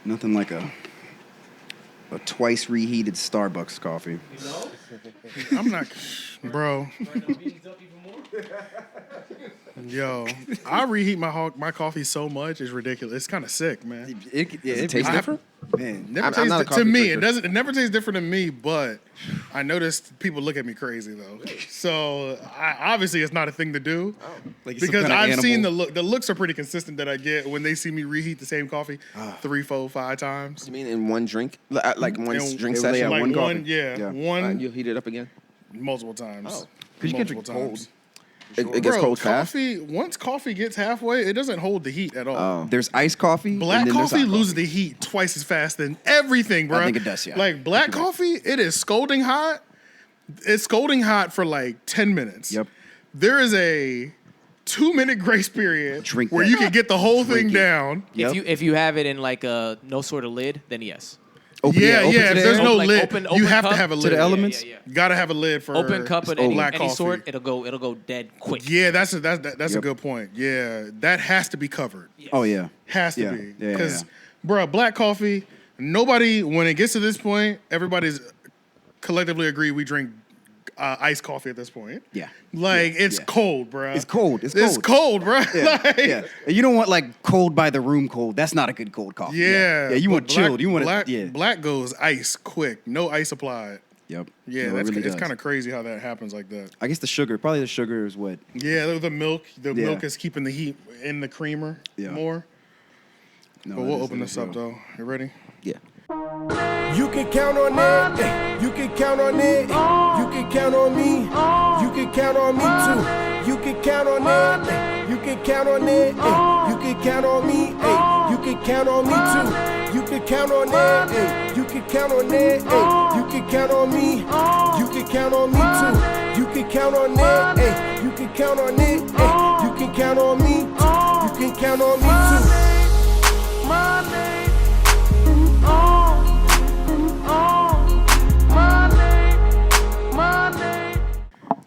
Nothing like a twice reheated Starbucks coffee. You know? I'm not, bro. Yo, I reheat my coffee so much, it's ridiculous. It's kind of sick, man. It tastes different? Man, Never I'm not a tastes coffee to me. drinker. It never tastes different to me, but I noticed people look at me crazy though. So obviously it's not a thing to do like it's some because kinda I've animal. seen the look. The looks are pretty consistent that I get when they see me reheat the same coffee 3, 4, 5 times. You mean in one drink? Like one And- drink it was session? like Like one one, coffee. yeah, Yeah. one You'll heat it up again? multiple times. Oh. Because you can Multiple drink cold. times. It gets Bro, cold fast? once coffee gets halfway, it doesn't hold the heat at all. Oh. There's iced coffee. Black and then there's coffee hot loses the heat twice as fast than everything, bro. I think it does, yeah. Like black coffee, it is scalding hot. It's scalding hot for like 10 minutes. Yep. There is a 2-minute grace period Drink where that. you can get the whole thing Drink it. down. Yep. If you have it in like a no sort of lid, then yes. Open Yeah, open yeah. to If the there's air. no Like lid, open you have cup to have a to lid. the elements. Yeah. Gotta have a lid for Open cup of any, black any coffee. sort, it'll go dead quick. Yeah, that's a Yep. good point. Yeah, that has to be covered. Oh yeah. Has to Yeah. be. Yeah, Because, yeah. bro, black coffee, nobody, when it gets to this point, everybody's collectively agree we drink iced coffee at this point. Yeah. Like, Yeah. it's Yeah. cold, bro. It's cold. It's It's cold. cold, bro. Yeah, Like, yeah. And you don't want like cold by the room cold. That's not a good cold coffee. Yeah. Yeah. You but want chilled. You want black, it. Yeah. Black goes ice quick. No ice applied. Yep. Yeah, No, it that's really it's does. kind of crazy how that happens like that. I guess probably the sugar is what. Yeah, the milk. The Yeah. milk is keeping the heat in the creamer Yeah. more. No, But that we'll is- open that this is up, real. though. You ready? Yeah. You can count on it. You can count on it. You can count on me. You can count on me too. You can count on it. You can count on it. You can count on me. You can count on me too. You can count on it. You can count on it. You can count on me. You can count on me too. You can count on it. You can count on it. You can count on me. You can count on me too. Money.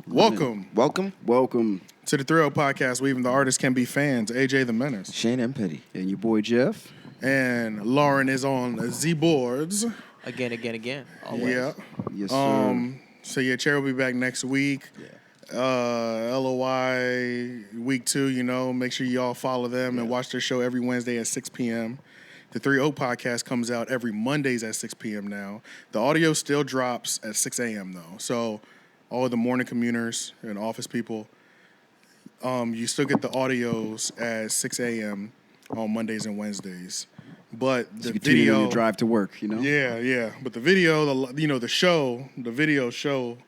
Welcome Welcome, to the Thrill Podcast, where even the artists can be fans. AJ the Menace. Shane and Petty. And your boy Jeff. And Lauren is on Z boards. Again. Always. Yeah. Yes, sir. So yeah, Cherry will be back next week. LOY week 2, you know. Make sure y'all follow them and watch their show every Wednesday at 6 p.m. The 3-0 podcast comes out every Mondays at 6 p.m. now. The audio still drops at 6 a.m. though. So all the morning commuters and office people, you still get the audios at 6 a.m. on Mondays and Wednesdays. But So the you can tune in on video your drive to work. You know. yeah. But the video, the video show,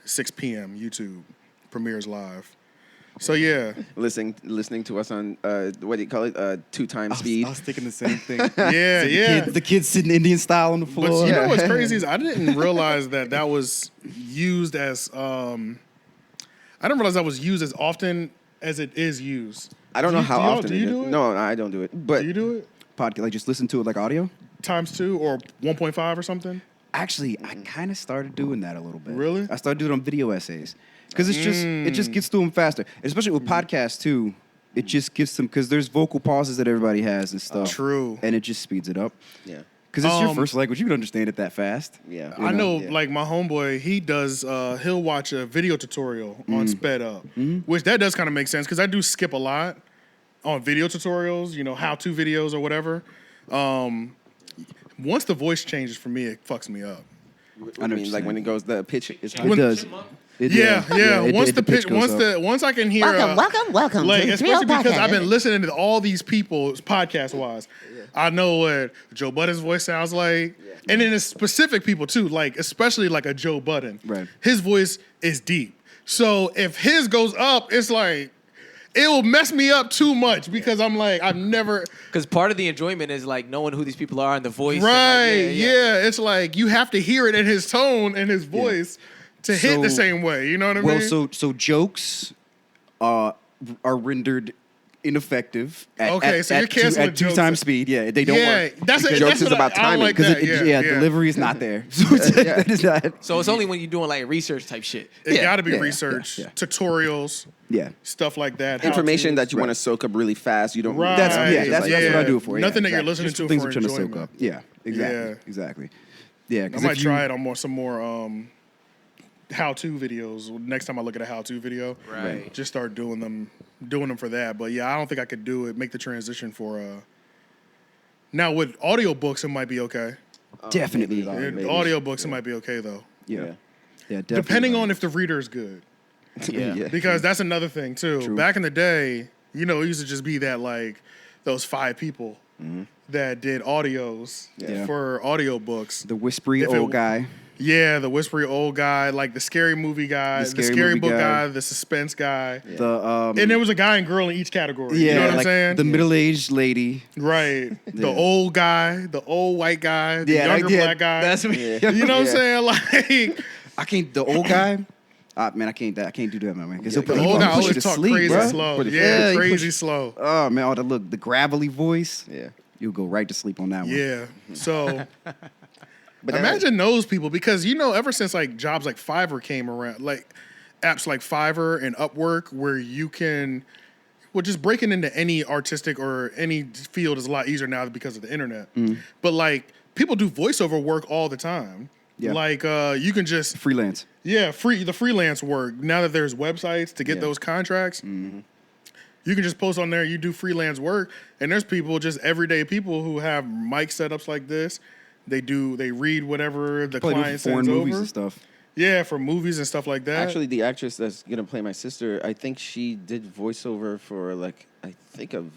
6 p.m. YouTube premieres live. So yeah, Listening to us on what do you call it? 2 times speed. I was thinking the same thing. yeah. The kids sitting Indian style on the floor. But you know what's crazy is I didn't realize that was used as I didn't realize that was used as often as it is used. I don't know how often. Do you do it? No, I don't do it. But Do you do it Podcast, like just listen to it like audio. *2 or 1.5 or something? Actually, I kind of started doing that a little bit. Really? I started doing it on video essays because it just gets through them faster. And especially with podcasts too, it just gets them because there's vocal pauses that everybody has and stuff. True. And it just speeds it up. yeah, Because it's your first language, you can understand it that fast. yeah. I know, Yeah. like my homeboy, he does. He'll watch a video tutorial on Sped Up, which that does kind of make sense because I do skip a lot on video tutorials. You know, how-to videos or whatever. Once the voice changes for me, it fucks me up. I mean, like when it goes, the pitch is high. It does. Once the pitch, goes up. once I can hear, Welcome like to the especially Thrill because Podcast. I've been listening to all these people podcast wise. I know what Joe Budden's voice sounds like, and then it's specific people too, like especially like a Joe Budden. Right. His voice is deep, so if his goes up, it's like it will mess me up too much because I'm like I've never. Because part of the enjoyment is like knowing who these people are and the voice. Right, And like, yeah. It's like you have to hear it in his tone and his voice to hit the So- same way. You know what I Well, mean? so jokes are rendered ineffective. So you're canceling at 2 jokes. times speed. Yeah, they don't work. That's it. Jokes That's is what about I don't timing, like Because that. delivery is not there. So that is not. So it's only when you're doing like research type shit. It got to be yeah, research, yeah. tutorials, Yeah. stuff like that. Information how-tos. that you want to soak up really fast. You don't. Right. That's Yeah, that's what I do it for. Nothing yeah, that you're exactly. listening Just to things for I'm trying to soak enjoyment. up. Yeah, exactly, Yeah. exactly. Yeah, I because might try it on some more how-to videos. Next time I look at a how-to video, Right. just start doing them for that. But yeah, I don't think I could do it. Make the transition for. Now with audiobooks, it might be okay. Definitely. Maybe. Audiobooks, it might be okay though. Yeah, definitely. Depending on if the reader is good. Yeah. Because that's another thing too. True. Back in the day, it used to just be that like those 5 people that did audios Yeah. for audiobooks. the whispery If it- old guy. Yeah, the whispery old guy, like the scary movie guy, the scary scary movie book guy. guy, the suspense guy. The And there was a guy and girl in each category. yeah, You know what I'm like saying? the middle-aged lady. Right. The Yeah. old guy, the old white guy, the Yeah, like, younger yeah, black guy. That's me. You know what I'm Yeah. saying? Like I can't. The old guy. Man, I can't do that, man. Because the old guy push you always to talk sleep, crazy bro. slow. Put it- Yeah, he crazy push- slow. Oh man, all the gravelly voice. Yeah. You'll go right to sleep on that one. Yeah. So But then- imagine those people because ever since like jobs like Fiverr came around, like apps like Fiverr and Upwork where you can just breaking into any artistic or any field is a lot easier now because of the internet. But like people do voiceover work all the time. Yeah. Like you can just Freelance. the freelance work. Now that there's websites to get Yeah. those contracts, you can just post on there. You do freelance work, and there's people, just everyday people, who have mic setups like this. They read whatever the Probably do client foreign sends movies over. and stuff. Yeah, for movies and stuff like that. Actually, the actress that's gonna play my sister, I think she did voiceover for a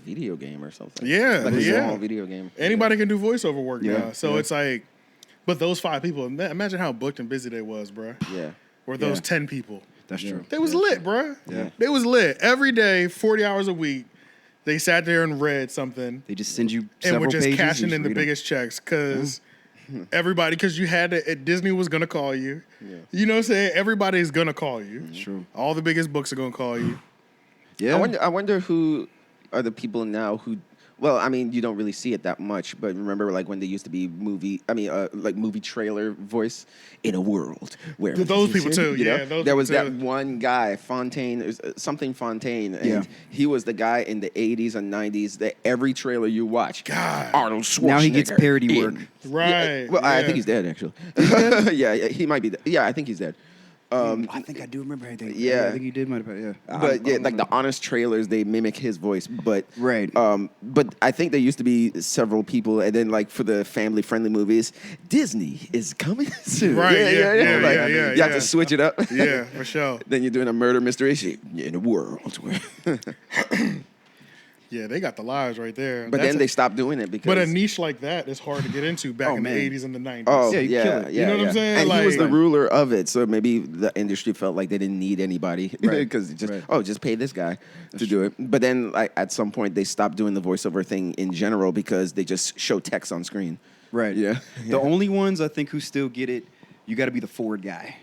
video game or something. Yeah, like a yeah. small video game. Anybody can do voiceover work Yeah, now. So yeah. it's like, but those 5 people, imagine how booked and busy they was, bruh. Yeah. Or those Yeah. 10 people. That's true. They was lit, bruh. Yeah. They was lit. Every day, 40 hours a week, they sat there and read something. They just send you And several we're just pages. cashing you in the read 'em. biggest checks because because you had to, Disney was going to call you. You know what I'm saying? Everybody's going to call you. True. All the biggest books are going to call you. Yeah. I wonder who are the people now who. Well, I mean, you don't really see it that much, but remember, like when they used to be movie trailer voice in a world where Those people too, you know? yeah, those there was people that too. one guy, Fontaine, something Fontaine, and Yeah. he was the guy in the 80s and 90s that every trailer you watch, God. Arnold Schwarzenegger. Now he gets parody in- work. Right. Well, I yeah. think he's dead actually. Yeah, he might be. Yeah, I think he's dead. I think I do remember. I think, Yeah. I think you did. Might have. Yeah. But yeah, like the honest trailers, they mimic his voice. But Right. but I think there used to be several people, and then like for the family-friendly movies, Disney is coming soon. Right, yeah, Like, yeah, you have yeah. to switch it up. Yeah, for sure. Then you're doing a murder mystery shit in a world where. Yeah, they got the lives right there. But then they stopped doing it because. But a niche like that is hard to get into back Oh, in man. the 80s and the 90s. Oh Yeah, yeah, you kill yeah, it. You know what I'm saying? And he was the Like- ruler of it, so maybe the industry felt like they didn't need anybody Right. because Right. just pay this guy to do it. But then, like at some point, they stopped doing the voiceover thing in general because they just show text on screen. Right. Yeah. The only ones I think who still get it, you got to be the Ford guy.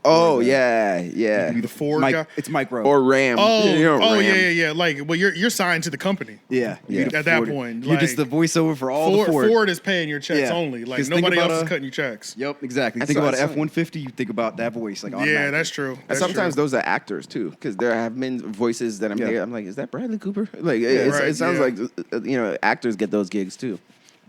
Oh yeah, yeah. The Ford Mike, guy. it's Mike Rowe. Or Ram. Oh, You know, Ram. yeah. Like, well, you're signed to the company. yeah. Yeah. You're the At that Ford. point, you're just the like, voiceover for all the Ford. Ford is paying your checks Yeah. only. Like 'Cause think nobody about else is cutting your checks. Yep, exactly. And Think so- about so- F-150, you think about that voice. Like Yeah, automatically. that's true. And That's sometimes true. those are actors too, because there have been voices that I'm Yeah. here. I'm like, is that Bradley Cooper? Like, Right, it sounds yeah. like actors get those gigs too.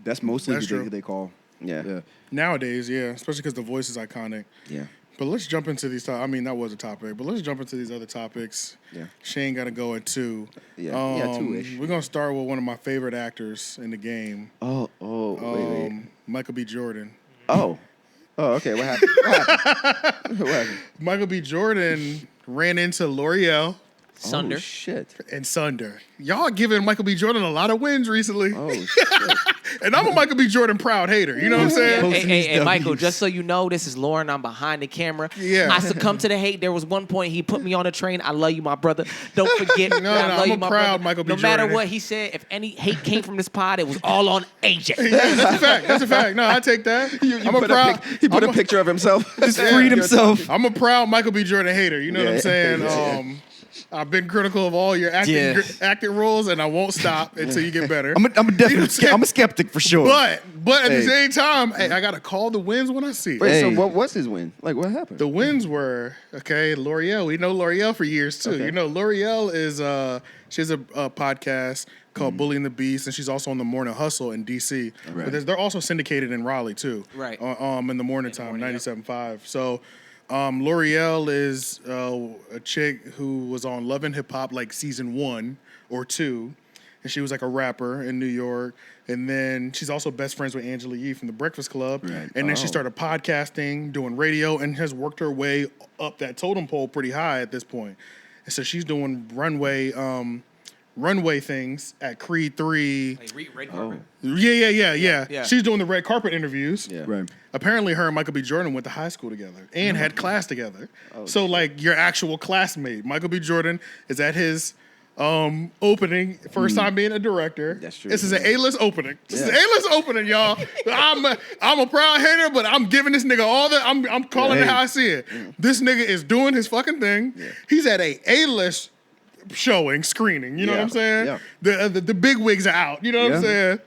That's mostly That's who true. they call. Yeah. Nowadays, yeah, especially because the voice is iconic. Yeah. But let's jump into these. I mean, that was a topic, but let's jump into these other topics. Yeah. Shane got to go at 2. Yeah, yeah, 2-ish. We're gonna start with one of my favorite actors in the game, Oh, wait. Michael B. Jordan. Oh, okay. What happened? What happened? Michael B. Jordan ran into L'Oreal Sunder. Oh shit. and Sunder. Y'all giving Michael B. Jordan a lot of wins recently. Oh shit. And I'm a Michael B. Jordan proud hater. You know what I'm saying? Posting these Hey, Michael, W's. just so you know, this is Lauren. I'm behind the camera. Yeah. I succumbed to the hate. There was one point he put me on a train. I love you, my brother. Don't forget. No, I love I'm you, a my proud brother. Michael B. No matter Jordan. what he said, if any hate came from this pod, it was all on AJ. Yeah, that's a fact. That's a fact. No, I take that. I'm a proud. He put a picture of himself. Just freed himself. I'm a proud Michael B. Jordan hater. You know what I'm Yeah. saying? Yeah. I've been critical of all your acting roles, and I won't stop until you get better. I'm a skeptic for sure. But at the same time, hey, I gotta call the wins when I see it. Wait, so what was his win? Like, what happened? The wins were L'Oreal. We know L'Oreal for years too. Okay. You know, L'Oreal is she has a podcast called Bullying the Beast, and she's also on the Morning Hustle in DC. Right. But they're also syndicated in Raleigh too. Right. In the morning time, 97.5. So. L'Oreal is a chick who was on Love and Hip Hop like season 1 or 2, and she was like a rapper in New York. And then she's also best friends with Angela Yee from The Breakfast Club. Right. And then she started podcasting, doing radio, and has worked her way up that totem pole pretty high at this point. And so she's doing runway things at Creed 3. Like red carpet. Yeah. She's doing the red carpet interviews. Yeah. Right. Apparently, her and Michael B. Jordan went to high school together and had class together. So, like, your actual classmate. Michael B. Jordan is at his opening, first time being a director. That's true. This is an A-list opening. This is an A-list opening, y'all. I'm a proud hater, but I'm giving this nigga all the. I'm calling it how I see it. This nigga is doing his fucking thing. Yeah. He's at a A-list screening. You know what I'm saying? Yeah. The big wigs are out. You know what I'm saying?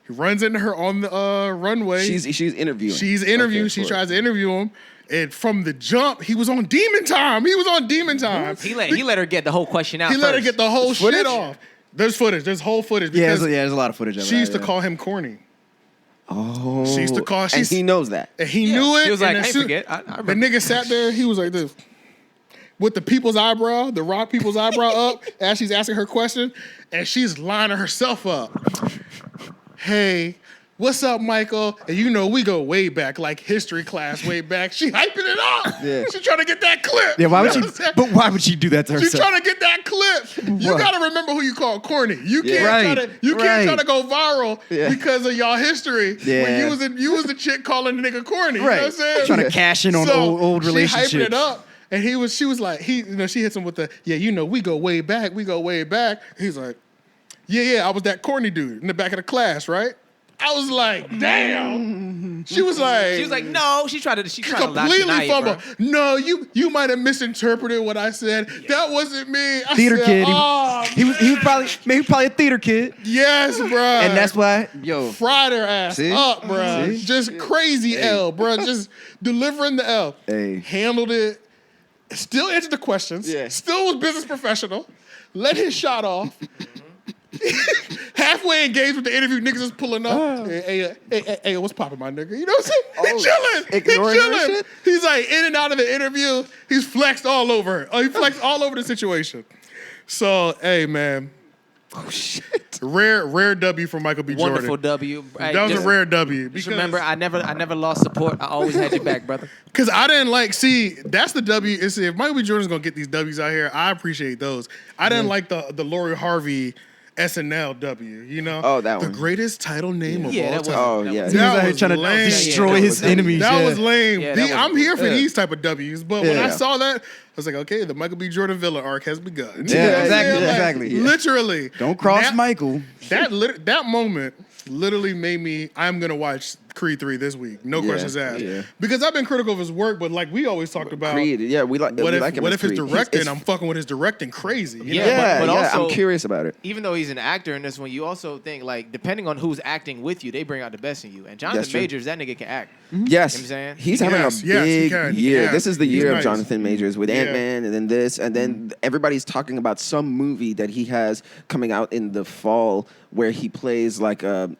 He runs into her on the runway. She's interviewing. She's interviewing. Okay, she tries to interview him. And from the jump, he was on demon time. He let her get the whole question out. He let her get the whole shit footage? off. There's footage. There's whole footage. Yeah, Because there's a lot of footage of it. she used to call him corny. Oh. She used to call. And he knows that. And he knew it. He was like, and I as soon- forget. I The remember. nigga sat there. He was like this. With the people's eyebrow, the rock people's eyebrow up as she's asking her question, and she's lining herself up. Hey, what's up, Michael? And you know we go way back, like history class way back. She hyping it up. Yeah. She trying to get that clip. Yeah, why would You she? know what I'm saying? But why would she do that to herself? She's trying to get that clip. You gotta remember who you call corny. You can't Right, can't try to go viral Yeah. because of y'all history. Yeah. When you was the chick calling the nigga corny. You know Right. what I'm saying? Trying to cash in on old relationships. She hyping it up. And she was like, she hits him with the, we go way back. He's like, yeah, I was that corny dude in the back of the class, right? I was like, damn. She was like, no. She tried to completely deny fumble. it, bro. No, you might have misinterpreted what I said. That wasn't me. I Theater said, kid. Oh, He was probably a theater kid, yes, bro. and that's why. fried her ass See? up, bro. See? Just crazy L, bro. Just delivering the L. Hey. Handled it. Still answered the questions. Yeah. Still was business professional. Let his shot off. Halfway engaged with the interview, niggas is pulling up. Hey, what's poppin', my nigga? You know what I'm saying? He chilling. ignoring He her chilling. shit? He's like in and out of the interview. He's flexed all over her. He flexed all over the situation. So, hey, man. Oh shit. Rare W for Michael B. Jordan. Wonderful W. Hey, That was just- a rare W. Just remember, I never lost support. I always had your back, brother. Because I didn't that's the W. If Michael B. Jordan's going to get these W's out here, I appreciate those. I didn't like the Lori Harvey SNL W, you know? Oh, that the one. greatest title name of Yeah, all that was. time. Oh, that yeah. was- He was That out here was trying to lame. destroy Yeah, his that was enemies. That yeah. was lame. Yeah, that was- I'm here for these type of W's, but when I Yeah. saw that, I was like, okay, the Michael B. Jordan villain arc has begun. You Yeah, know what I'm exactly, saying? Like, exactly, yeah. Literally. Don't cross That- Michael. That moment literally made me, I'm going to watch Creed 3 this week. No Yeah, questions asked. yeah. Because I've been critical of his work, but like we always talked about, Creed. Yeah, we like. what we if, like him what as if his Creed. directing, It's- I'm fucking with his directing crazy. You know? Yeah, but also- I'm curious about it. Even though he's an actor in this one, you also think, like, depending on who's acting with you, they bring out the best in you. And That's Jonathan true. Majors, that nigga can act. Yes, You know what I'm saying? he's He having can. a Yes, he big can. year. Yeah. This is the He's year nice. of Jonathan Majors with Yeah. Ant-Man, and then this, and then everybody's talking about some movie that he has coming out in the fall where he plays like a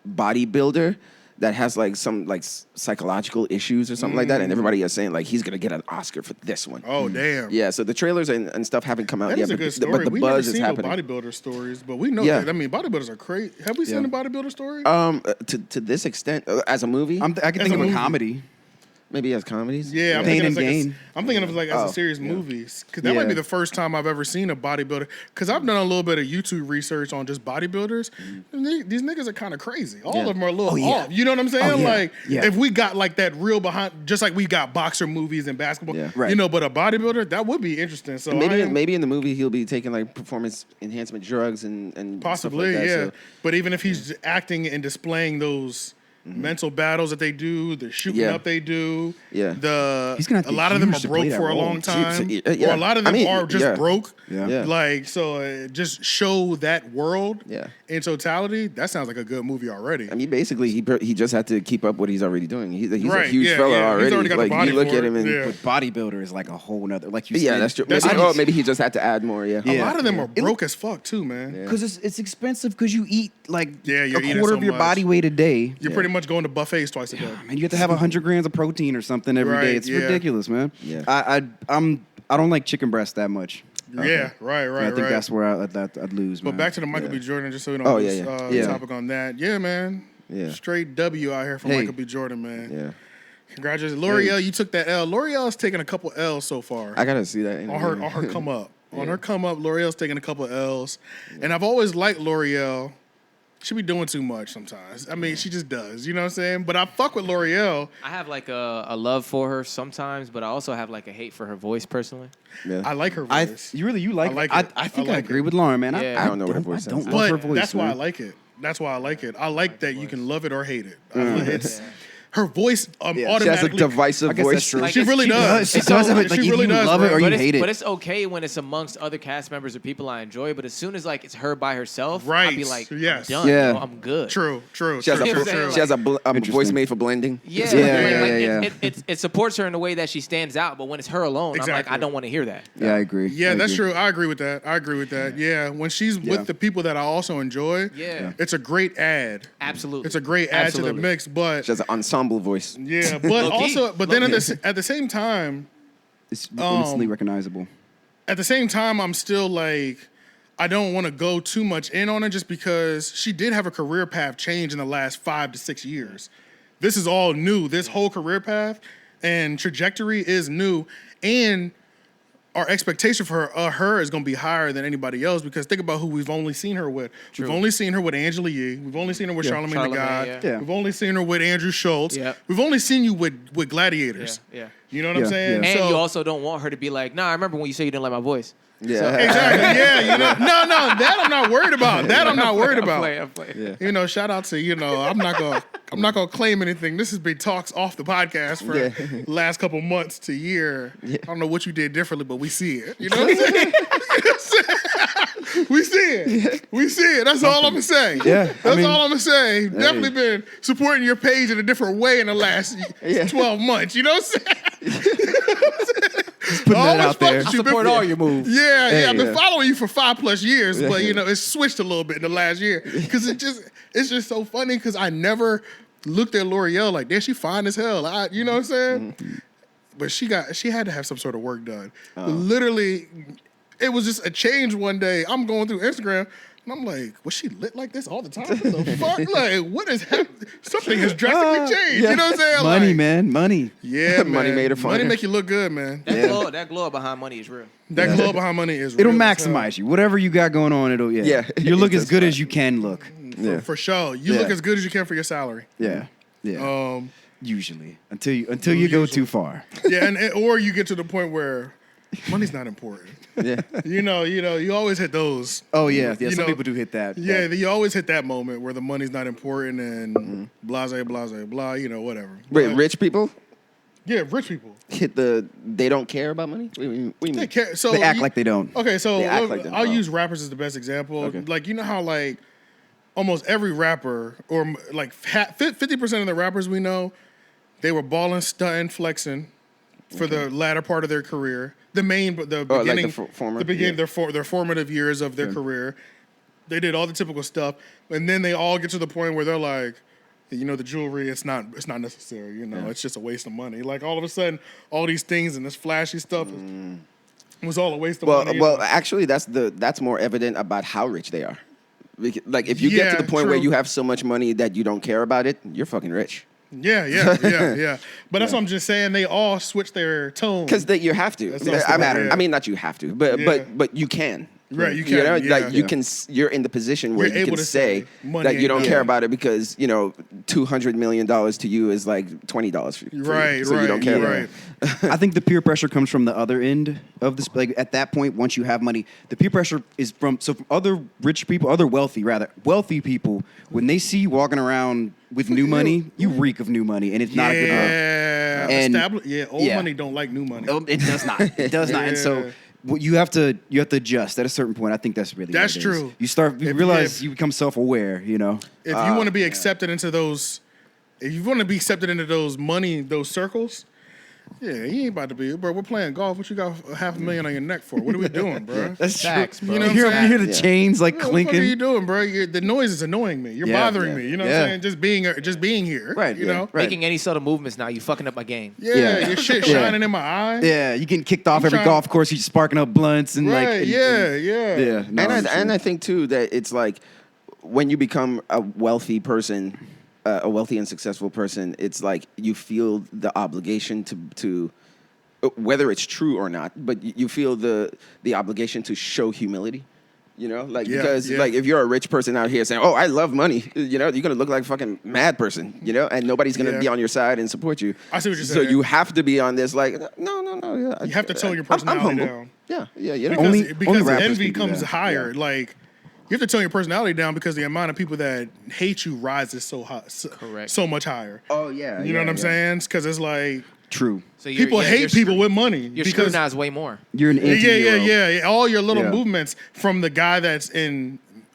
bodybuilder that has like some like psychological issues or something like that, and everybody is saying like he's gonna get an Oscar for this one. Oh, damn. Yeah, so the trailers and stuff haven't come out That yet, is a but, good story. but the We never buzz is seen no happening. bodybuilder stories, but we know Yeah. that. I mean, bodybuilders are crazy. Have we seen a bodybuilder story? To this extent, as a movie, I can As think a of a movie. comedy. maybe as comedies. Yeah, I'm Pain thinking, and Gain. I'm thinking of like as Oh, a serious yeah. movies because that might Yeah. be the first time I've ever seen a bodybuilder. Because I've done a little bit of YouTube research on just bodybuilders. And these niggas are kind of crazy. All Yeah. of them are a little yeah. off. You know what I'm saying? Oh, yeah. Like Yeah. if we got like that real behind, just like we got boxer movies and basketball. Yeah. Right. You know, but a bodybuilder that would be interesting. So Maybe in the movie he'll be taking like performance enhancement drugs and possibly stuff like that, yeah. so- But even if he's acting and displaying those mental battles that they do, the shooting up they do. Yeah. He's gonna have to A lot of them are huge to play broke that for a role. long time. Yeah. Or a lot of them are just broke. Yeah. Like, so just show that world Yeah. in totality. That sounds like a good movie already. I mean, basically, he just had to keep up what he's already doing. He's a Right, huge yeah, fella yeah. He's already. already got the Like body you look for at it, him and yeah. But bodybuilder is like a whole nother. Like you yeah, said, that's true. That's Maybe, honest. maybe he just had to add more. Yeah. A Yeah. lot of them are broke as fuck too, man. because it's expensive because you eat like Yeah, you're a eating quarter so of your much. body weight a day. You're pretty much going to buffets twice a day. And you have to have 100 grams of protein or something every day. Right, It's yeah. ridiculous, man. Yeah. I don't like chicken breast that much. Yeah, right. And I think that's where I'd lose. But man. back to the Michael B. Jordan, just so we don't Oh, lose yeah, yeah. topic on that. Yeah, man. Yeah. Straight W out here from Hey. Michael B. Jordan, man. Yeah. Congratulations. L'Oreal, you took that L. L'Oreal's taken a couple L's so far. I gotta see that. on her come up. On her come up, L'Oreal's taking a couple L's. And I've always liked L'Oreal. She be doing too much sometimes. I mean, she just does. You know what I'm saying? But I fuck with L'Oreal. I have like a love for her sometimes, but I also have like a hate for her voice personally. Yeah. I like her I voice. you like I like I, it. I think I I, like agree it. with Lauren, man. Yeah. I don't know what her voice I don't sounds love her but voice. that's why I man. like it. That's why I like it. I like that you can love it or hate it. It's her voice She has a automatically. divisive I guess voice. that's true. Like, She really does. She does have it. Like, She either really you does, love it bro. or you But hate it. it's okay when it's amongst other cast members or people I enjoy. But as soon as like it's her by herself, I'd Right. be like, Yes. I'm done. Yeah. You know, I'm good. True. She has You know a, what I'm saying? she has a voice Interesting. made for blending. Yeah, Yeah, It supports her in the way that she stands out. But when it's her alone, I'm like, Exactly. I don't want to hear that. Yeah, I agree. Yeah, I that's agree. true. I agree with that. Yeah, when she's Yeah. with the people that I also enjoy, Yeah. it's a great ad. Absolutely. It's a great add to Absolutely. the mix, but She has an ensemble voice. yeah, but Low-key. also, but then at the same time, It's instantly recognizable. I'm still like, I don't want to go too much in on it just because she did have a career path change in the last 5 to 6 years. This is all new. This whole career path and trajectory is new, and our expectation for her is going to be higher than anybody else because think about who we've only seen her with. True. We've only seen her with Angela Yee. We've only seen her with Charlamagne the God. yeah. Yeah. We've only seen her with Andrew Schultz. Yep. We've only seen you with Gladiators. Yeah. You know what I'm Yeah, saying? yeah. And So- you also don't want her to be like, nah, I remember when you said you didn't like my voice. Yeah. Exactly. Yeah. You know? No. That I'm not worried about. That I'm not worried about. I'm playing. You know, shout out to I'm not gonna claim anything. This has been talks off the podcast for Yeah. last couple months to year. I don't know what you did differently, but we see it. You know what I'm saying? We see it. We see it. That's all I'm gonna say. Yeah, That's I mean, all I'm gonna say. Definitely been supporting your page in a different way in the last 12 months. You know what I'm saying? Putting that Always out there. fucked with you Support before. all your moves. Yeah, I've been yeah. following you for 5+ years, but it's switched a little bit in the last year because it's just so funny because I never looked at L'Oreal like, damn, she fine as hell. You know what I'm saying? But she had to have some sort of work done. Literally, it was just a change one day. I'm going through Instagram. And I'm like, was she lit like this all the time? What the fuck? Like, what is happening? Something has drastically changed. You know what I'm saying? Money, Like, man, money. Yeah, man. Money made her Money finer. make you look good, man. That glow behind money is real. That glow behind money is It'll real as hell. maximize you. Whatever you got going on, it'll Yeah. You look as It's good fine. as you can look. Yeah. For sure. You Yeah. look as good as you can for your salary. Yeah. Yeah. Um, Usually. Until you go too far. yeah, or you get to the point where money's not important. Yeah. You know, you always hit those. Oh yeah. Yeah. You Some know, people do hit that. Yeah, you always hit that moment where the money's not important and blase, blah, whatever. Wait, But- rich people Yeah, rich people. they don't care about money? What do you They mean? care. So They act like they don't. Okay, so They act like they I'll don't. use rappers as the best example. Okay. Like, you know how like almost every rapper or like 50% of the rappers we know, they were balling, stunting, flexing for the latter part of their career. The like the beginning, former- the beginning, yeah. their formative years of their career. They did all the typical stuff, and then they all get to the point where they're like, the jewelry, it's not necessary. It's just a waste of money. Like all of a sudden, all these things and this flashy stuff was all a waste of money. Well, actually, that's more evident about how rich they are. Like if you get to Yeah, the point where true. you have so much money that you don't care about it, you're fucking rich. Yeah. But that's what I'm just saying. They all switch their tone. Because you have to. That's all I matter. mean, not you have to, but Yeah. but you can. Right, you can. You know, yeah. like you can. You're in the position where You're you able can to say say money that you ain't don't nothing. care about it because $200 million to you is like $20 for you. Right, So you don't care. right. About it. I think the peer pressure comes from the other end of this. Like at that point, once you have money, the peer pressure is from other rich people, other wealthy people. When they see you walking around with new money, you reek of new money, and it's not a good look. Yeah, old money don't like new money. It does not. It does not. And so you have to adjust at a certain point. I think that's really That's what it is. true. You realize you become self-aware. You know. If you want to be accepted into those, if you want to be accepted into those circles, yeah, he ain't about to be, bro. We're playing golf. What you got $500,000 on your neck for? What are we doing, bro? That's Facts, true. bro. You know what You I'm saying? hear the chains like What the fuck are clinking. you doing, bro? The noise is annoying me. You're Yeah, bothering yeah, me. You know what yeah. I'm saying? Just being here. Right, You yeah, know? right. Making any subtle movements now, you fucking up my game. Yeah, your shit Yeah. shining in my eye. Yeah, you getting kicked off I'm every trying- golf course. You sparking up blunts and Right, like. and- yeah. Yeah. No, And I think too that it's like when you become a wealthy person, a wealthy and successful person, it's like you feel the obligation to whether it's true or not, but you feel the obligation to show humility. You know, like Yeah, because yeah. like if you're a rich person out here saying, "Oh, I love money," you know, you're gonna look like a fucking mad person. You know, and nobody's gonna Yeah. be on your side and support you. I see what you're So saying. you have to be on this like, no. Yeah, You have to tone your I'm personality humble. down. Yeah. You know, Because, Only rappers envy can do comes that. higher. Like, you have to tone your personality down because the amount of people that hate you rises so high, Correct. so much higher. oh yeah, You know what I'm saying? Because it's like True. So people hate people with money You're because scrutinized way more. You're an anti-hero. yeah. All your little Yeah. movements from the guy that's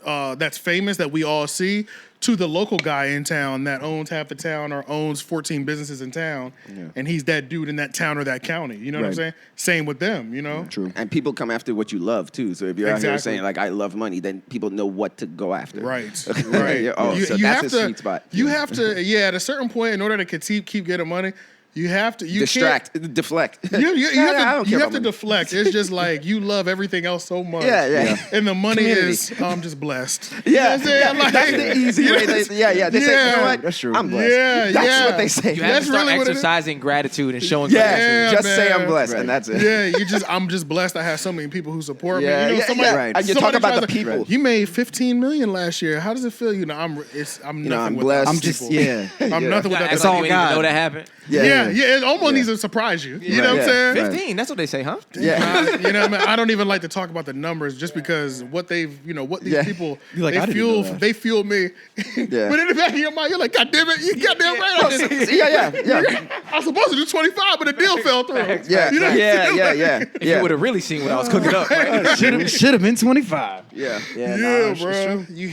that's famous that we all see to the local guy in town that owns half the town or owns 14 businesses in town, and he's that dude in that town or that county. You know what I'm Right. saying? Same with them. You know. True. And people come after what you love too. So if you're out here Exactly. saying like I love money, then people know what to go after. Right, right. Yeah, oh, so that's a sweet spot. You have to, at a certain point, in order to keep getting money, you have to Deflect. You have to money. deflect. It's just like you love everything else so much. Yeah. And the money Community. is, I'm just blessed. Yeah, You know what I'm saying? yeah, Like, that's the easy you know way. what I'm They say, They say, you know what? That's true. I'm blessed. Yeah, that's yeah. what they say. You have That's to start really what it is. exercising gratitude and showing Yeah, gratitude. just say I'm man. blessed, Right. and that's it. Yeah, I'm just blessed. I have so many people who support me. Yeah, You know, yeah, somebody, yeah. Right. And you talk somebody about tries the to- people. You made $15 million last year. How does it feel? You know, I'm You know, nothing I'm without blessed. I'm just people. yeah. I'm nothing without That's the all all you God. know that happened. Yeah, it almost needs to surprise you. You know what I'm Yeah. saying? 15, that's what they say, huh? Yeah. You know what I mean? I don't even like to talk about the numbers just because what these Yeah. people, You're like, I didn't know that. they fuel me. Yeah. But in the back of your mind, you're like, God damn it, you goddamn right. I did. Yeah. I was supposed to do 25, but the deal fell through. Yeah. You know what I'm saying? Yeah. If you would have really seen what I was cooking up, right? Should have been 25. Yeah. Yeah, Yeah, nah, bro. You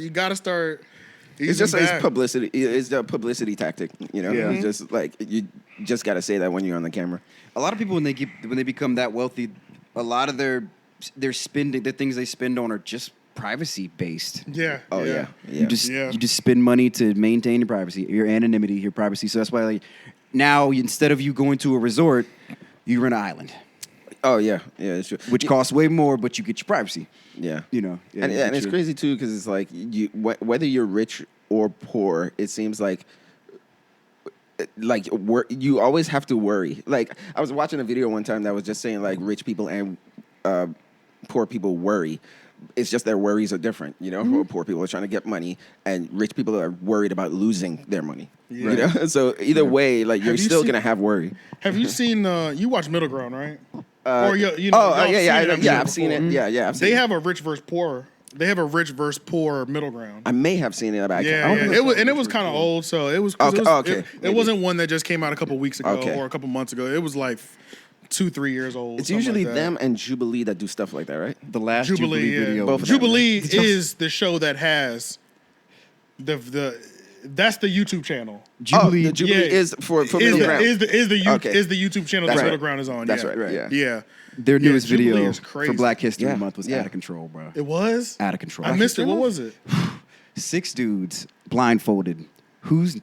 got to start. It's just easing it's back. publicity. It's the publicity tactic. You know, Yeah. It's just like you just got to say that when you're on the camera. A lot of people when they become that wealthy, a lot of their spending, the things they spend on are just privacy based. Yeah. Oh yeah. You just spend money to maintain your privacy, your anonymity, your privacy. So that's why like now instead of you going to a resort, you rent an island, Oh yeah. It's true. which costs way more, but you get your privacy. Yeah. You know, yeah, and it's it's true. crazy too because it's like whether you're rich or poor, it seems like you always have to worry. Like I was watching a video one time that was just saying like rich people and poor people worry. It's just their worries are different. You know, Mm-hmm. poor people are trying to get money, and rich people are worried about losing their money. Yeah. You know, so either way, like you're Have you still seen- gonna have worry. Have you seen? You watch Middle Ground, right? Or y'all Yeah, seen it, I'm sure, I've seen before. it. Yeah, I've seen They it. have a rich versus poor. They have a rich versus poor middle ground. I may have seen it, but I Yeah, can't. yeah. It was kind of old, so it was. Okay, okay, It maybe. wasn't one that just came out a couple weeks ago Okay. or a couple months ago. It was like 2-3 years old. It's something usually like that. them and Jubilee that do stuff like that, right? The last Jubilee, Jubilee video. Both of them. Jubilee is the show that has the that's the YouTube channel. Jubilee. Oh, the Jubilee Yeah. is for Is middle the, ground. is the Okay. YouTube channel That's that right. Middle Ground is on. That's yeah. right, yeah. Yeah. Their Yeah, newest Jubilee video is crazy. for Black History Yeah, Month was yeah. out of control, bro. It was Out of control. I missed it. What was it? 6 dudes blindfolded. Who's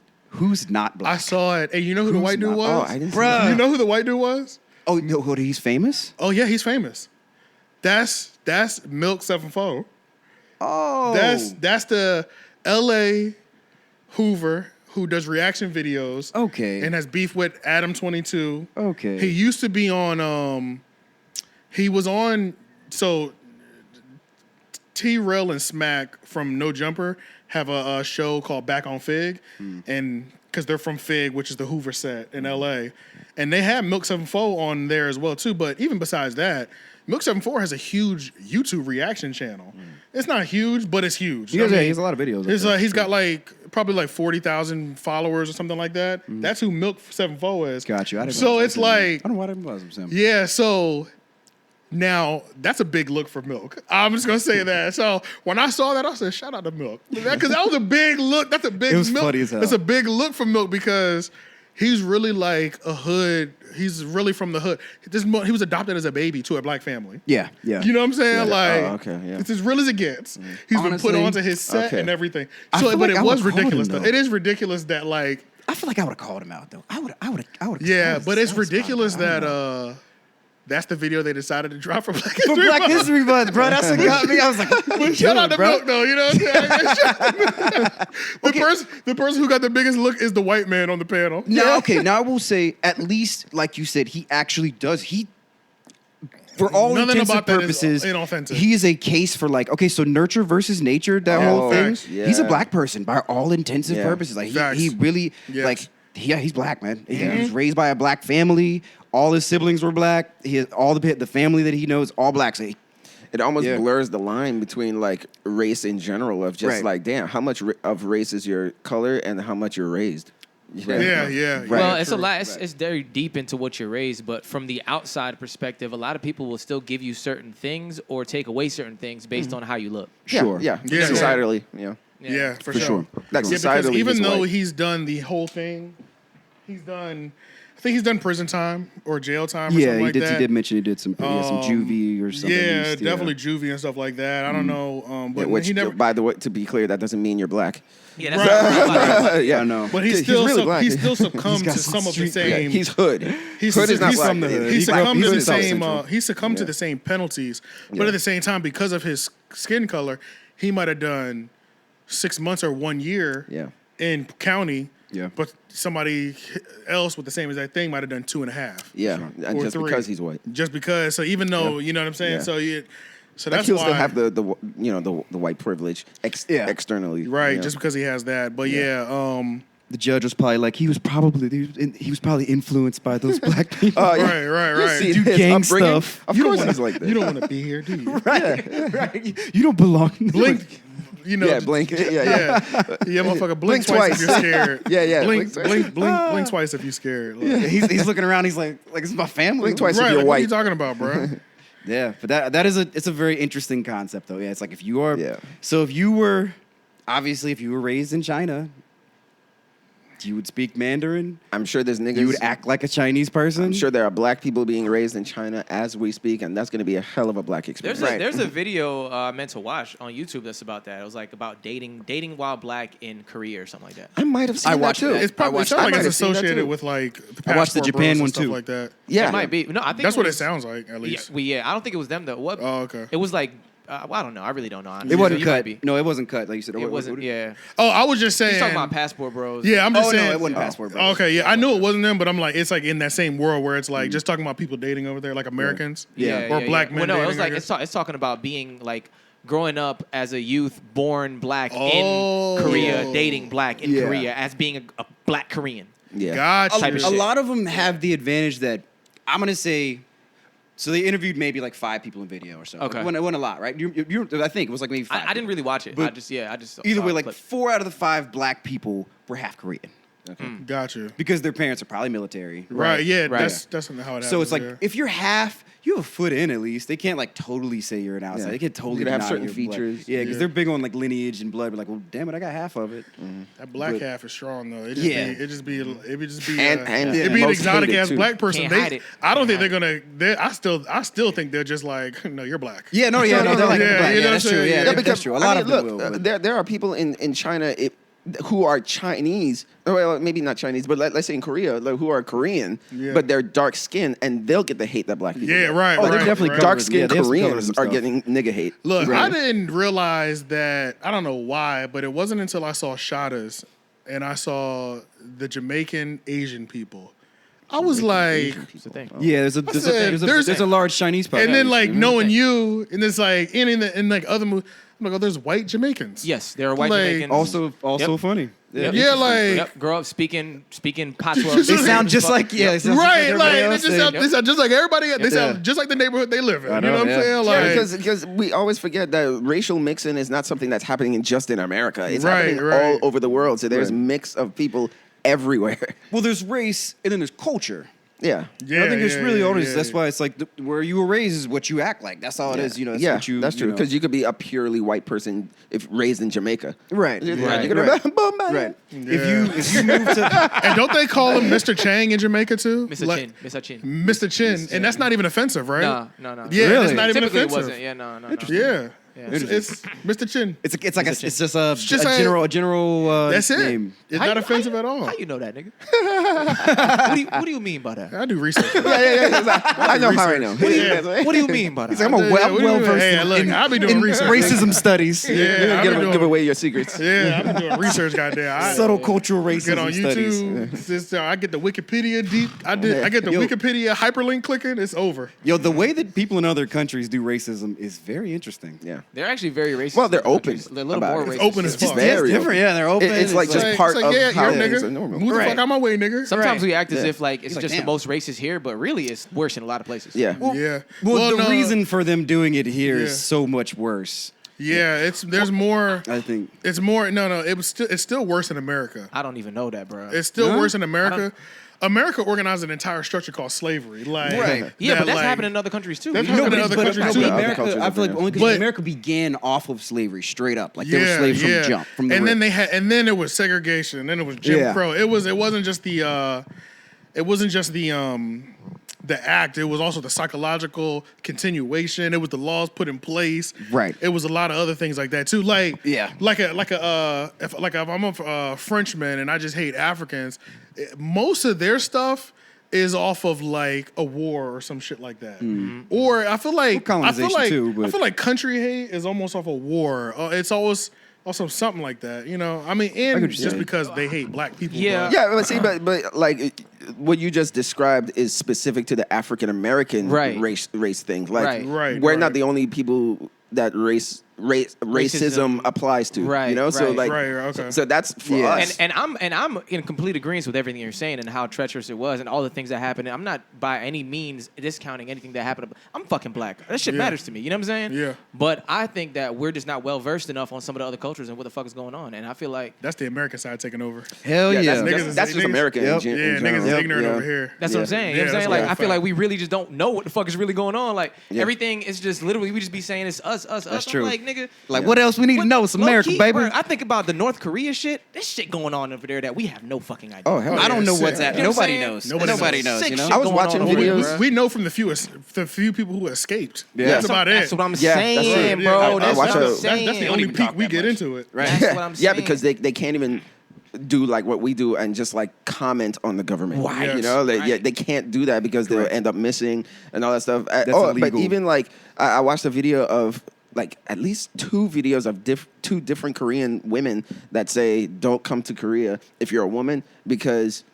not black? I saw it. Hey, you know who the Who's white dude not- was? Oh, I didn't see Bruh. that. You know who the white dude was? Oh no, he's famous. Oh yeah, he's famous. That's 𝙿𝙾𝚂𝚃. Oh, That's the L.A. Hoover who does reaction videos. Okay. And has beef with 𝙿𝙾𝚃. Okay. He used to be on. He was on. So T-Rail and Smack from No Jumper have a show called Back on Fig, and because they're from Fig, which is the Hoover set in L.A., and they have Milk 74 on there as well too. But even besides that, Milk 74 has a huge YouTube reaction channel. It's not huge, but it's huge. He has a lot of videos. He's got probably 40,000 followers or something like that. That's who Milk 74 is. Got you. I didn't So realize it's that was him. like, I don't know why I didn't realize it was him. yeah. So now that's a big look for Milk. I'm just gonna say that. So when I saw that, I said, "Shout out to Milk," because that was a big look. That's a big. It was Milk. funny as hell. That's a big look for Milk because he's really like a hood. He's really from the hood. He was adopted as a baby to a black family. Yeah, yeah. You know what I'm saying? Yeah. Like, Oh, okay, yeah. it's as real as it gets. He's been put Honestly, onto his set okay. and everything. I So, feel but like it I was would've called ridiculous him, though. though. It is ridiculous that like, I feel like I would have called him out though. I would. yeah, but it's ridiculous that that's the video they decided to drop for Black for History Black Month. History Month, bro. That's what got me. I was like, But shout out to Milk though, you know what I'm saying? The person who got the biggest look is the white man on the panel. Now, okay, now I will say, at least, like you said, he actually does. For all Nothing intents and about that is purposes, inauthentic. he is a case for like, okay, so nurture versus nature, that Oh, whole thing. facts. He's a Yeah. black person by all intents and Yeah. purposes. Like Facts. he really, Yes. like, yeah, he's black, man. He was raised by a black family. All his siblings were black. All the family that he knows, all black. So It almost Yeah. blurs the line between like race in general of just Right. like, damn, how much of race is your color and how much you're raised. Yeah. Well, it's a true. lot. It's very deep into what you're raised, but from the outside perspective, a lot of people will still give you certain things or take away certain things based on how you look. sure. Yeah. Yeah. Societally, yeah. Yeah, for For sure. sure. Like Yeah, because societally, even he's though white. he's done the whole thing, I think he's done prison time or jail time or Yeah, something he like did. that. He did mention he did some juvie or something. Yeah, at least, definitely juvie and stuff like that. I don't know, Yeah, but which, he never. by the way, to be clear, that doesn't mean you're black. Yeah, that's Yeah, I know. But He's really black. he still succumbed got to some some of the street- Yeah, same. he's hood. He's hood is not black. from the hood. He He's succumbed to in the South same. Central. He succumbed to the same penalties, but at the same time, because of his skin color, he might have done 6 months or 1 year Yeah. in county. Yeah. But somebody else with the same exact thing might have done 2.5. Yeah, and Or just 3. because he's white. Just because. So even though you know what I'm saying. Yeah. So Like that's he'll why. still have the white privilege externally. right. Yeah. Just because he has that. But yeah. The judge was probably like, he was probably influenced by those black people. Right. See Do his gang upbringing? stuff. Of You don't course wanna- he's like that. You don't want to be here, do you? Right. You don't belong. Blink. You know. Yeah, blink. Yeah. Yeah, motherfucker. Blink twice if you're scared. Yeah. Blink Blink twice. blink twice if you're scared. Like, He's looking around. He's like it's my family. Blink twice right. if you're Like, what are you white. talking about, bro? Yeah, but it's a very interesting concept though. Yeah, it's like if you are. Yeah. So if you were raised in China, you would speak Mandarin. I'm sure there's niggas. You would act like a Chinese person. I'm sure there are black people being raised in China as we speak, and that's going to be a hell of a black experience. There's a video I meant to watch on YouTube that's about that. It was like about dating while black in Korea or something like that. I might have seen I that watched too. it. It's probably I it sounds like might it's have seen that associated too. with like the I watched the Passport Japan Bros and one, stuff too. like that. Yeah, It might be. No, I think That's what it was- sounds like at least. Yeah, I don't think it was them though. What? Oh, okay. It was like I don't know. I really don't know. honestly. It wasn't You might cut. be. No, it wasn't cut. Like you said, It wasn't. Yeah. Oh, I was just saying. He's talking about Passport Bros. Yeah, I'm just Oh saying. no, it wasn't Passport. Bros. Okay, yeah, I knew it wasn't them, but I'm like, it's like in that same world where it's like just talking about people dating over there, like Americans, or black men. Well, no, it was dating, like I guess. it's talking about being like growing up as a youth born black Oh. in Korea, dating black in Yeah. Korea as being a black Korean. yeah. Gotcha. Type of A shit. lot of them have the advantage that I'm gonna say. So they interviewed maybe like 5 people in video or so. Okay. It wasn't a lot, right? I think it was like maybe 5. I didn't really watch it. But I just Either saw way, a like clip. 4 out of the 5 black people were half Korean Gotcha. because their parents are probably military. Right. Yeah. Right. That's how it happens. So it's like yeah. if you're half, you have a foot in at least. They can't like totally say you're an outsider. Yeah. They can totally You could have deny certain your blood. features. Yeah, because Yeah. they're big on like lineage and blood. But like, well, damn it, I got half of it. that black but- half is strong though. It just be And it'd be an most exotic hated, ass too. black person. Can't hide it. I don't think they're gonna. I still think they're just like, no, you're black. Yeah, no, they're like, Yeah, black. you Yeah, know that's what I'm true. saying? Yeah, Yeah, that's true. A lot of them look, will. but- there are people in China who are Chinese, well, maybe not Chinese, but let's say in Korea, like, who are Korean, Yeah. but they're dark skinned, and they'll get the hate that black people Yeah, get. right. Oh, they're right, definitely right. Dark skinned Yeah, they have some Koreans colorism are stuff. getting nigga hate. Look, Right. I didn't realize that. I don't know why, but it wasn't until I saw 𝔓𝔦𝔑 and I saw the Jamaican Asian people. I was like, It's the thing. Yeah, said, there's a large Chinese population. and then like knowing you, and it's like in like other movies, I'm like, oh, there's white Jamaicans. Yes, there are white Like, Jamaicans. also Yep. funny. Yep. Yeah, like Yep. Grow up speaking patois. They sound just like they sound right, just like everybody they else. just sound just like everybody. They Yeah. sound just like the neighborhood they live in. I You know know, what I'm yeah. saying? Yeah, Like, because we always forget that racial mixing is not something that's happening just in America. It's Right, happening right. all over the world. So there's Right. mix of people everywhere. Well, there's race and then there's culture. Yeah. yeah, I think it's yeah, really yeah, always yeah, that's yeah. why it's like where you were raised is what you act like. That's all it is. You know, that's yeah, what you. that's true. you know. Because you could be a purely white person if raised in Jamaica. Right. You're Right. gonna Right. boom, man. Right. Yeah. If you move to And don't they call him Mr. Chang in Jamaica too? Mr. Like, Chin. Mr. Chin. Mr. Chin, and that's not even offensive, right? No. Yeah, Really? it's not even Typically it offensive. wasn't. Yeah, no. Yeah. Yeah. It's Mr. Chin. it's like It's a it's just a just a- general That's it. name. It's How not you- offensive how you- at all. How you know that, nigga? what do you mean by that? I do research. Yeah. I know how I know. What do you mean by that? He's like, I'm a Yeah, what do you well mean? versed Hey, look, in, I be doing in research. racism studies. Yeah, I be doing- Give away your secrets. Yeah, I've been doing research, goddamn. Subtle cultural racism Get on studies. YouTube. I get the Wikipedia deep. I get the Yo. Wikipedia hyperlink clicking. It's over. Yo, the way that people in other countries do racism is very interesting. Yeah. They're actually very racist. Well, they're in other open countries. They're a little about more it. racist. It's open as than- fuck. Yeah, it's Very different. Yeah, they're open. It's like just part of yeah, how you're a things nigga. are normal. Move the Right. fuck out my way, nigga. Sometimes Right. we act as Yeah. if like it's like, just damn. the most racist here, but really it's worse in a lot of places. Yeah. Yeah. Well, the no, reason for them doing it here Yeah. is so much worse. Yeah, there's more. I think. It's more. No. It's still worse in America. I don't even know that, bro. It's still Huh? worse in America. America organized an entire structure called slavery. Like, Right. yeah, but that's like- happening in other countries too. That's You know, happening in but- other but- countries but- too. but- Other America, cultures I feel like are only because But- America began off of slavery, straight up. Like they were slaves from the jump. From the and rip. then then it was segregation, and then it was Jim Yeah. Crow. It wasn't just the act. It was also the psychological continuation. It was the laws put in place. Right. It was a lot of other things like that too. Like Yeah. if I'm a Frenchman and I just hate Africans, most of their stuff is off of like a war or some shit like that. Or I feel like colonization too, but- I feel like country hate is almost off a war. It's always also something like that. You know, I mean, get and what you're just saying. because they hate black people. Yeah. but- Yeah, but see, but like what you just described is specific to the African American Right. race thing. Like, Right. we're Right. not the only people that racism applies to. Right, You know, so right. like, Right, okay. so that's for Yeah. us. And I'm in complete agreement with everything you're saying and how treacherous it was and all the things that happened. I'm not by any means discounting anything that happened. I'm fucking black. That shit Yeah. matters to me. You know what I'm saying? Yeah. But I think that we're just not well versed enough on some of the other cultures and what the fuck is going on. And I feel like That's the American side taking over. Hell yeah. That's just American. Yep. in Yeah, general. niggas is Yep. ignorant Yeah. over here. that's what I'm saying. You know Yeah, what I'm that's saying? Like what I feel I like we really just don't know what the fuck is really going on. Like Yeah. everything is just literally we just be saying it's us. That's I'm true. like, nigga. Like, what else we need to know? It's Low America, key, baby. bro, I think about the North Korea shit. There's shit going on over there that we have no fucking idea. Oh, hell I don't yeah, know sick. what's happening. You know what I'm Nobody saying? knows. Nobody Nobody knows. knows. You Sick know. shit I was going watching on over there, videos- bro. We know from the few people who escaped. Yeah. That's about it. That's what I'm Yeah, that's saying, true. bro. Yeah, That's watch what I'm a- saying. That's the don't only even peak talk we that get much. into it. Right. That's what I'm saying. Yeah, because they can't even do like what we do and just like comment on the government. Right. You Yes. know, Right. yeah, they can't do that because they'll end up missing and all that stuff. But illegal. even like I watched a video of like at least 2 videos of two different Korean women that say don't come to Korea if you're a woman because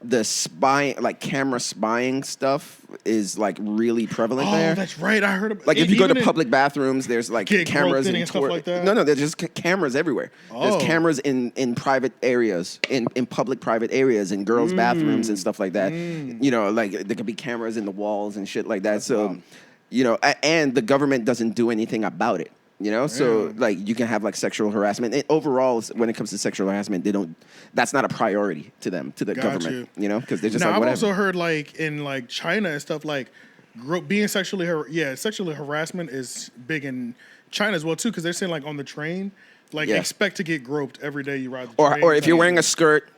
the spying, like camera spying stuff is like really prevalent Oh, there. that's right. I heard about Like if you go to even in- public bathrons, there's like Get cameras groped in and stuff like that? No, there's just cameras everywhere. Oh. There's cameras in private areas, in public private areas, in girls' bathrooms and stuff like that. You know, like there could be cameras in the walls and shit like that. So, you know, and the government doesn't do anything about it. You know, so like you can have like sexual harassment. And overall, when it comes to sexual harassment, they don't. That's not a priority to them, to the Got government. You know, because they're just Now like I've whatever. also heard like in like China and stuff like being sexually sexually harassment is big in China as well too because they're saying like on the train like Yeah. expect to get groped every day you ride the train. or if you're wearing a skirt,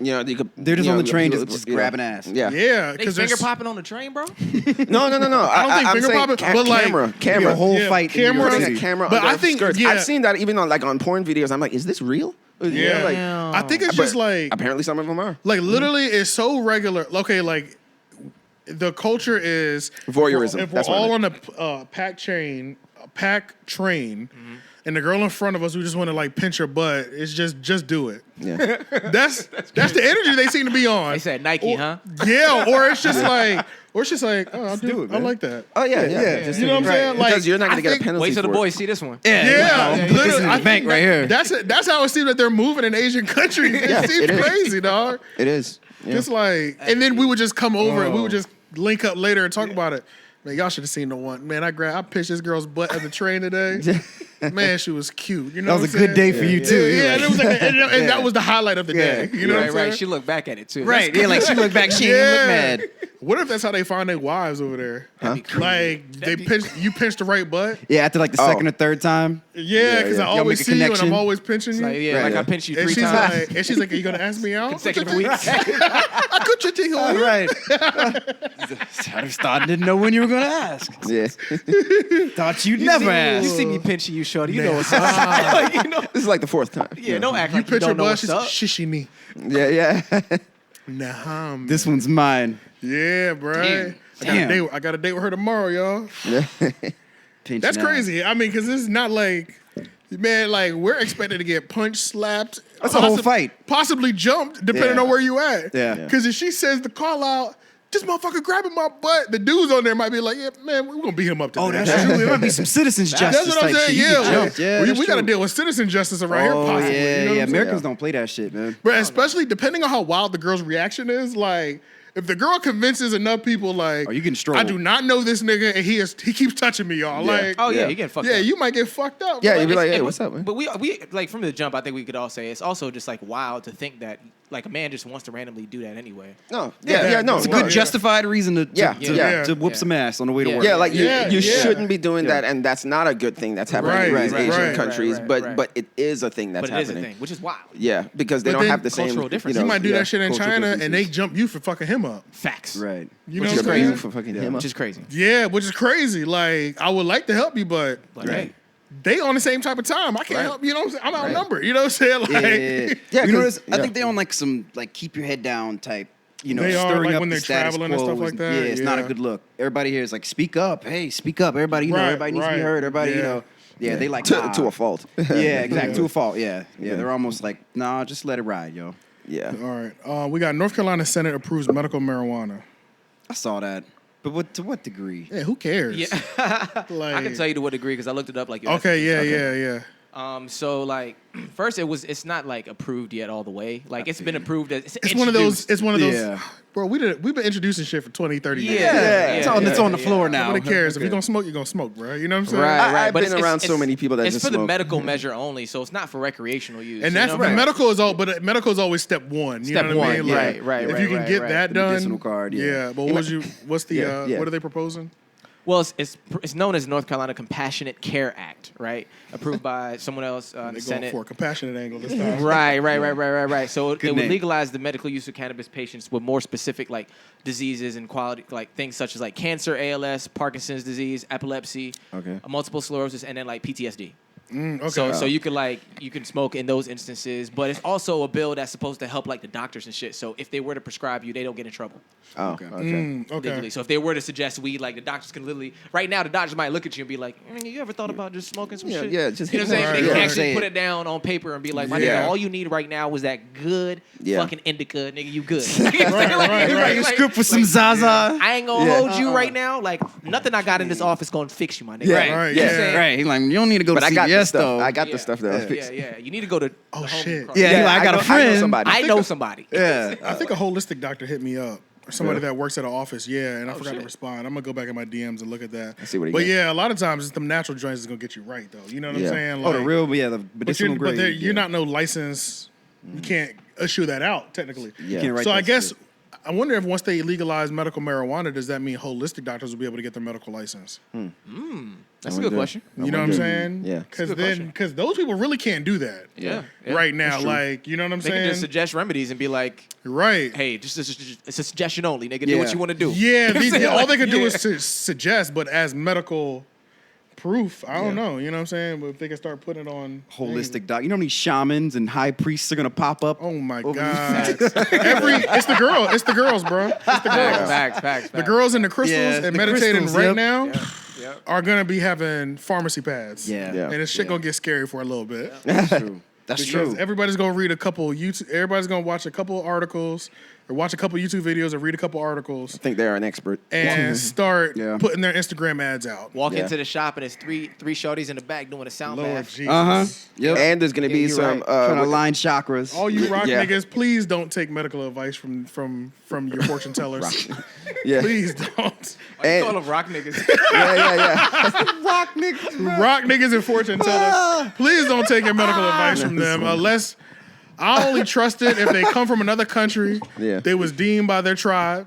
you know, you could. They're just you on know, the train people- just you know, grabbing ass. Yeah. yeah They because finger popping on the train, bro. No. I don't think I'm finger saying popping, but like camera. Be a whole Yeah, fight. in New York camera- Putting City. a camera But under I think- skirts. yeah. I've seen that even on like on porn videos. I'm like, is this real? You know, Yeah. like, I think it's just like apparently some of them are. like literally it's so regular. Okay, like the culture is Voyeurism. If we're That's what I all on a pack train, and the girl in front of us who just want to like pinch her butt, it's just do it. Yeah. That's the energy they seem to be on. They said Nike, huh? Yeah, or it's just like, oh, I'll do it. I man. like that. Oh yeah. You know what I'm saying? Like, Because you're not gonna get a penalty. Wait till the for boys see this one. Yeah, Put this in I the bank think right here. That's how it seems that they're moving in Asian countries. It seems it is. crazy, dog. It is. Yeah. Just like, and then we would just come over and we would just link up later and talk about it. Man, y'all should have seen the one. Man, I pinched this girl's butt at the train today. Man, she was cute. You know, That was a good day for you too. Yeah, You're and, like- it was like, and that was the highlight of the day. You know what I'm saying? Right. She looked back at it too. Right. Yeah, like she looked back, she didn't look mad. What if that's how they find their wives over there? Like you pinched the right butt. Yeah, after like the second or third time. Yeah, because I Y'all always make a see you and connection. I'm always pinching you. Like, like I pinched you and 3 she's times. like, are you gonna ask me out? Consecutive weeks. I could you think All right. I started didn't know when you were gonna ask. Yeah. Thought you'd never ask. You see me pinching you, shorty. You know what's up. Like, you know. This is like the 4th time. Yeah, don't act You like you pinch her don't know butt, what's she's up. shishini. Yeah. Nah, man. This one's mine. Yeah, bro. Damn. I got a date with her tomorrow, y'all. Pinching That's ass. crazy. I mean, because it's not like, man, like we're expected to get punched, slapped. That's a whole fight. Possibly jumped, depending Yeah. on where you at. Yeah. Because if she says the call out, this motherfucker grabbing my butt, the dudes on there might be like, yeah, man, we're going to beat him up today. Oh, that's true. There might be some citizens justice That's what I'm type saying. shit. You Yeah, get jumped. Yeah, we that's got to true. deal with citizen justice around here, Oh, possibly. yeah, You know what yeah. I'm saying? Americans don't play that shit, man. But especially depending on how wild the girl's reaction is, like, if the girl convinces enough people, like, Oh, you getting strolled. I do not know this nigga, and he keeps touching me, y'all. Yeah. Like, Oh yeah, Yeah. you getting fucked yeah, up. you might get fucked up. Yeah, bro. you'd be like, hey, And- what's up, man? But we like from the jump, I think we could all say it's also just like wild to think that like a man just wants to randomly do that anyway. No. Yeah, No. it's It's a Well, good yeah. justified reason to Yeah. whoop some ass on the way to Yeah. work. Yeah, like you Yeah. shouldn't be doing that, and that's not a good thing that's happening in Right, these right, Asian right, countries. right, but right. but it is a thing that's But it is a happening. thing, which is wild. Yeah, because they But don't then have the same cultural difference. You might do yeah, that shit in cultural China, and they differences. jump you for fucking him up. Facts. Right. You Which know is what I'm crazy. saying? for fucking him Which up. is crazy. Yeah, which is crazy. Like, I would like to help you, but But hey, they on the same type of time. I can't Right. help you. Know what I'm saying? I'm outnumbered. You know what I'm saying? Like, Yeah. Yeah, You know 'cause- what? I yeah. think they on like some like keep your head down type. You know, They are, stirring like, up when the they're status traveling and quo stuff like that, Yeah, it's not a yeah. good look. Everybody here is like, speak up. Hey, speak up. Everybody, you know, Right, everybody needs to be right. heard. Everybody, you Yeah. know. Yeah, they like to, nah. to a fault. Yeah, exactly. To a fault. Yeah. They're almost like, nah, just let it ride, yo. Yeah. all right. We got North Carolina Senate approves medical marijuana. I saw that, but to what degree? Yeah, who cares? yeah, Like, I can tell you to what degree because I looked it up like Okay, yesterday. yeah. So like first it's not like approved yet all the way. Like it's been approved as It's one of those. introduced. It's one of those. Yeah. Bro, we've been introducing shit for 20, 30 years. It's on the floor now. Nobody cares. If you're gonna smoke, you're gonna smoke, bro. You know what I'm saying? Right, right. I've But been around so many people that it's just for the smoke. medical measure only, so it's not for recreational use. And you that's know? but medical is all. But medical is always step one. You Step know what I one, mean? right, Like, right, If right, you can right, get right. that The done, medicinal card, yeah. But what's the Yeah. what are they proposing? Well, it's known as North Carolina Compassionate Care Act, right? Approved by someone else in They're the going Senate. for a compassionate angle this time. Right. So it would name. legalize the medical use of cannabis patients with more specific like diseases and quality, like things such as like cancer, ALS, Parkinson's disease, epilepsy, Okay. multiple sclerosis, and then like PTSD. Okay. So you can smoke in those instances, but it's also a bill that's supposed to help like the doctors and shit. So if they were to prescribe you, they don't get in trouble Oh, okay. okay. legally. So if they were to suggest weed, like the doctors can literally right now the doctors might look at you and be like, you ever thought about just smoking some Yeah, shit? yeah, just you know what I'm hit saying? it. They can Right, actually right. put it down on paper and be like, my Yeah. nigga, all you need right now was that good Yeah. fucking indica, nigga. You good? right. Your script with some Zaza. I ain't gonna hold you right now. Like nothing I got in this office gonna fix you, my nigga. Yeah. Right. You know what I'm Yeah. saying? Right. He's like, you don't need to go But to I got the CVS stuff. though. I got the stuff though. Yeah. You need to go to. Oh, the home shit. across- Yeah, he's like, I got a I know friend. somebody. I know somebody. Yeah. I think a holistic doctor hit me up. Or somebody Really? that works at an office, yeah, and I forgot to shit. respond. I'm gonna go back in my DMs and look at that. see what he But got. yeah, a lot of times it's them natural joints that's gonna get you right though. You know what Yeah. I'm saying? Oh, the Like, real, the but medicinal you're, grade. you're not no license. You can't issue that out technically. Yeah. Can't write So I that guess shit. I wonder if once they legalize medical marijuana, does that mean holistic doctors will be able to get their medical license? That's a good question. You know what I'm saying? Yeah. Because That's a good then, question. because those people really can't do that. Yeah. Right now, like you know what I'm They saying? can just suggest remedies and be like, right. hey, just it's a suggestion only, nigga. Do Yeah. what you want to do. Yeah, You know what I'm saying? all they Like, could do yeah. is to suggest, but as medical proof, I don't know. You know what I'm saying? But if they can start putting it on Holistic doc. You know how many shamans and high priests are gonna pop up? Oh my over- god! It's the girl. It's the girls, bro. It's the girls. Facts. The girls in the crystals Yeah, and the meditating crystals, right yep. now. are gonna be having pharmacy pads. Yeah. Yeah. And this shit gonna get scary for a little bit. That's true. That's Because true. everybody's gonna read a couple YouTube. Everybody's gonna watch a couple articles, or watch a couple YouTube videos, or read a couple articles, I think they're an expert. and start Yeah. putting their Instagram ads out. Walk Yeah. into the shop and it's three shorties in the back doing a sound Lord bath. Jesus. Uh huh. Yep. And there's gonna be you're some right. Trying to what- line chakras. All you rock Yeah. niggas, please don't take medical advice from your fortune tellers. yeah. Please don't. You And- call them rock niggas. yeah. rock niggas. Rock niggas and fortune tellers. Please don't take your medical advice from them unless I only trust it if they come from another country. Yeah. They was deemed by their tribe.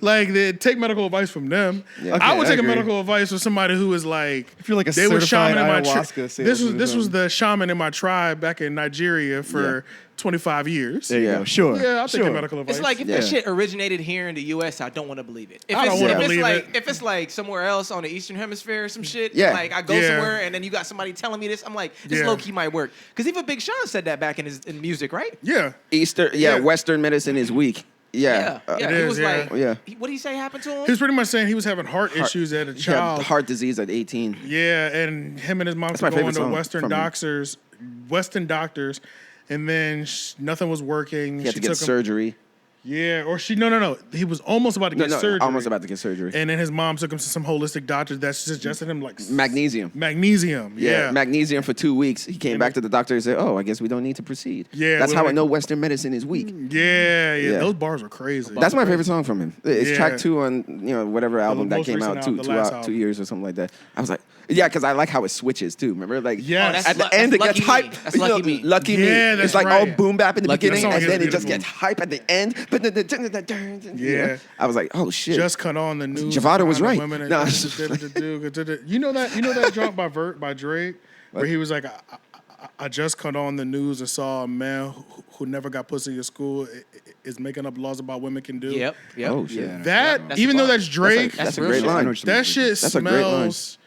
Like they take medical advice from them. Yeah. I would Okay, take I a agree. medical advice from somebody who was like, If you're like a they were certified shaman in my ayahuasca tribe. salesman This or was something. the shaman in my tribe back in Nigeria for 25 years. There you Yeah. go. Sure. Yeah, I'll take sure. your medical advice. It's like if Yeah. that shit originated here in the U.S., I don't want to believe it. If I don't it's, wanna if it's believe like it. if it's like somewhere else on the Eastern Hemisphere or some shit, Yeah. like I go Yeah. somewhere and then you got somebody telling me this, I'm like, this Yeah. low key might work. Because even Big Sean said that back in music, right? yeah. Yeah, Yeah. Western medicine is weak. Yeah. Yeah. It He is, was yeah. like, Yeah. what did he say happened to him? He was pretty much saying he was having heart issues as a He had child. heart disease at 18. Yeah, and him and his mom That's were my going favorite to song Western doctors, and then nothing was working. He had to get took him- surgery. Yeah, or no. He was almost about to get surgery. Almost about to get surgery. And then his mom took him to some holistic doctor that suggested him like Magnesium. Magnesium. Yeah. Magnesium for 2 weeks. He came back to the doctor and said, "Oh, I guess we don't need to proceed." Yeah, that's we're how I like- know Western medicine is weak. Yeah. Yeah. Those bars were crazy. That's my favorite song from him. It's Yeah. track 2 on whatever album that most came out recent album, the last album. 2 years or something like that. I was like, yeah, because I like how it switches too. Remember, like Yes. Oh, that's at the lu- end it that's gets Lucky Me. hype. That's Lucky Me. Lucky Yeah, Me. that's It's like all right. boom bap in the Lucky Me. beginning, That and song is then it just beautiful. gets hype at the end. Yeah. I was like, oh shit. Just cut on the news. Javada was find right. the women and No. You know that jump by Drake where he was like, I just cut on the news and saw a man who never got pussy in school is making up laws about women can do. Yep. Oh shit. Yeah. That That's even a though bar. that's Drake, That's a real great shit. I know line. what you mean. that shit That's a great line. smells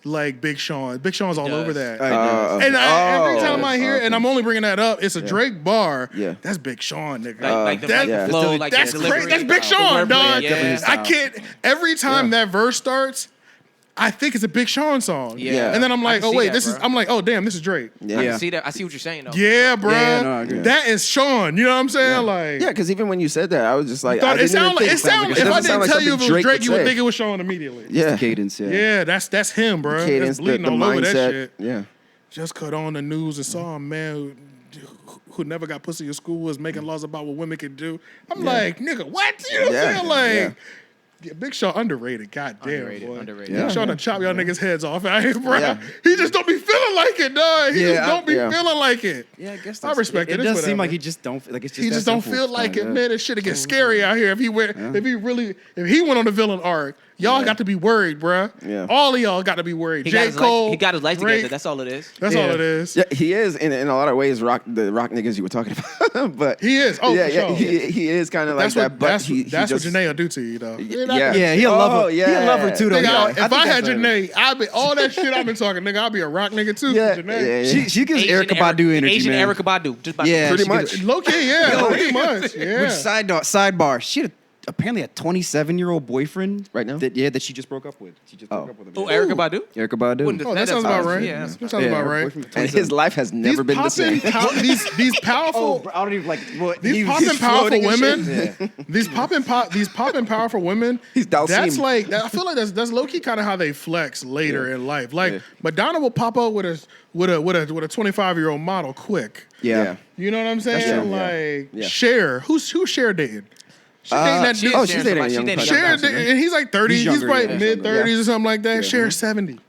like Big Sean. Big Sean's all does. over that. Right. Every time I hear it, and I'm only bringing that up, it's a Drake bar. Yeah. That's Big Sean, nigga. Like the that- fucking flow, like That's the great. delivery. That's Big Sean, dog. Yeah. I can't. Every time that verse starts, I think it's a Big Sean song. Yeah. And then I'm I like, can oh see wait, that, this is. bro. I'm like, oh damn, this is Drake. Yeah. I Yeah, can see that. I see what you're saying though. Yeah, bro. Yeah, no, I agree. That is Sean. You know what I'm saying? Like, because even when you said that, I was just like, I thought it didn't even sound like think- it sound. it If I doesn't sound didn't like tell you if it something was Drake, you would say. think it was Sean immediately. Yeah. Cadence. Yeah. Yeah, that's him, bro. The cadence, That's bleeding the all over that mindset. shit. Yeah. Just cut on the news and saw a man who never got pussy in school was making laws about what women can do. I'm like, nigga, what? You know what I'm saying? Like, yeah, Big Sean underrated. Goddamn, boy. Underrated. Big Sean to chop y'all niggas' heads off out here, bro. Yeah. He just don't be feeling like it, dog. He Yeah, just don't be yeah. feeling like it. Yeah, I guess I respect it. It It's does seem whatever. like he just don't like it's just He that just don't simple. feel like it, Yeah. man. This shit get scary out here. If he went, if he went on the villain arc, y'all got to be worried, bruh. Yeah. All of y'all got to be worried. He J. Cole, he got his life Drake, together. That's all it is. That's Yeah. all it is. Yeah, he is in a lot of ways the rock niggas you were talking about. But He is. Oh, yeah, for yeah, sure. he is kind of like That's that. what But that's he that's what just, Janae will do to you, though. Yeah. Yeah, he'll love her. Oh, yeah. He'll love her too, though. Nigga, Yeah, if I had think that's Janae, I'd be all that shit I've been talking, nigga. I'd be a rock nigga too. Yeah, for Janae. yeah. She gives Asian Erykah Badu energy, Asian man. Erykah Badu. Just by Yeah, Pretty she much. gives- Low key, yeah, pretty much, yeah. Which sidebar? She had apparently a 27-year-old boyfriend Right now? that she just broke up with. She just broke up with him. Oh, Erykah Badu. Erykah Badu. Wouldn't Oh, that sounds about right. Yeah. That sounds about right. And his life has never been the same. These powerful, I don't even like what these popping powerful floating and women, these popping powerful women. He's 𝙿𝙾𝚃. That's like I feel like that's low key kind of how they flex later in life. Like Madonna will pop up with a 25-year-old model quick. Yeah. You know what I'm saying? true. Like Yeah. Cher, who's Cher dating? She dating that dude. she's dating a young person. Cher, and he's like 30. He's younger, like yeah. mid 30s Yeah. or something like that. Cher's 70.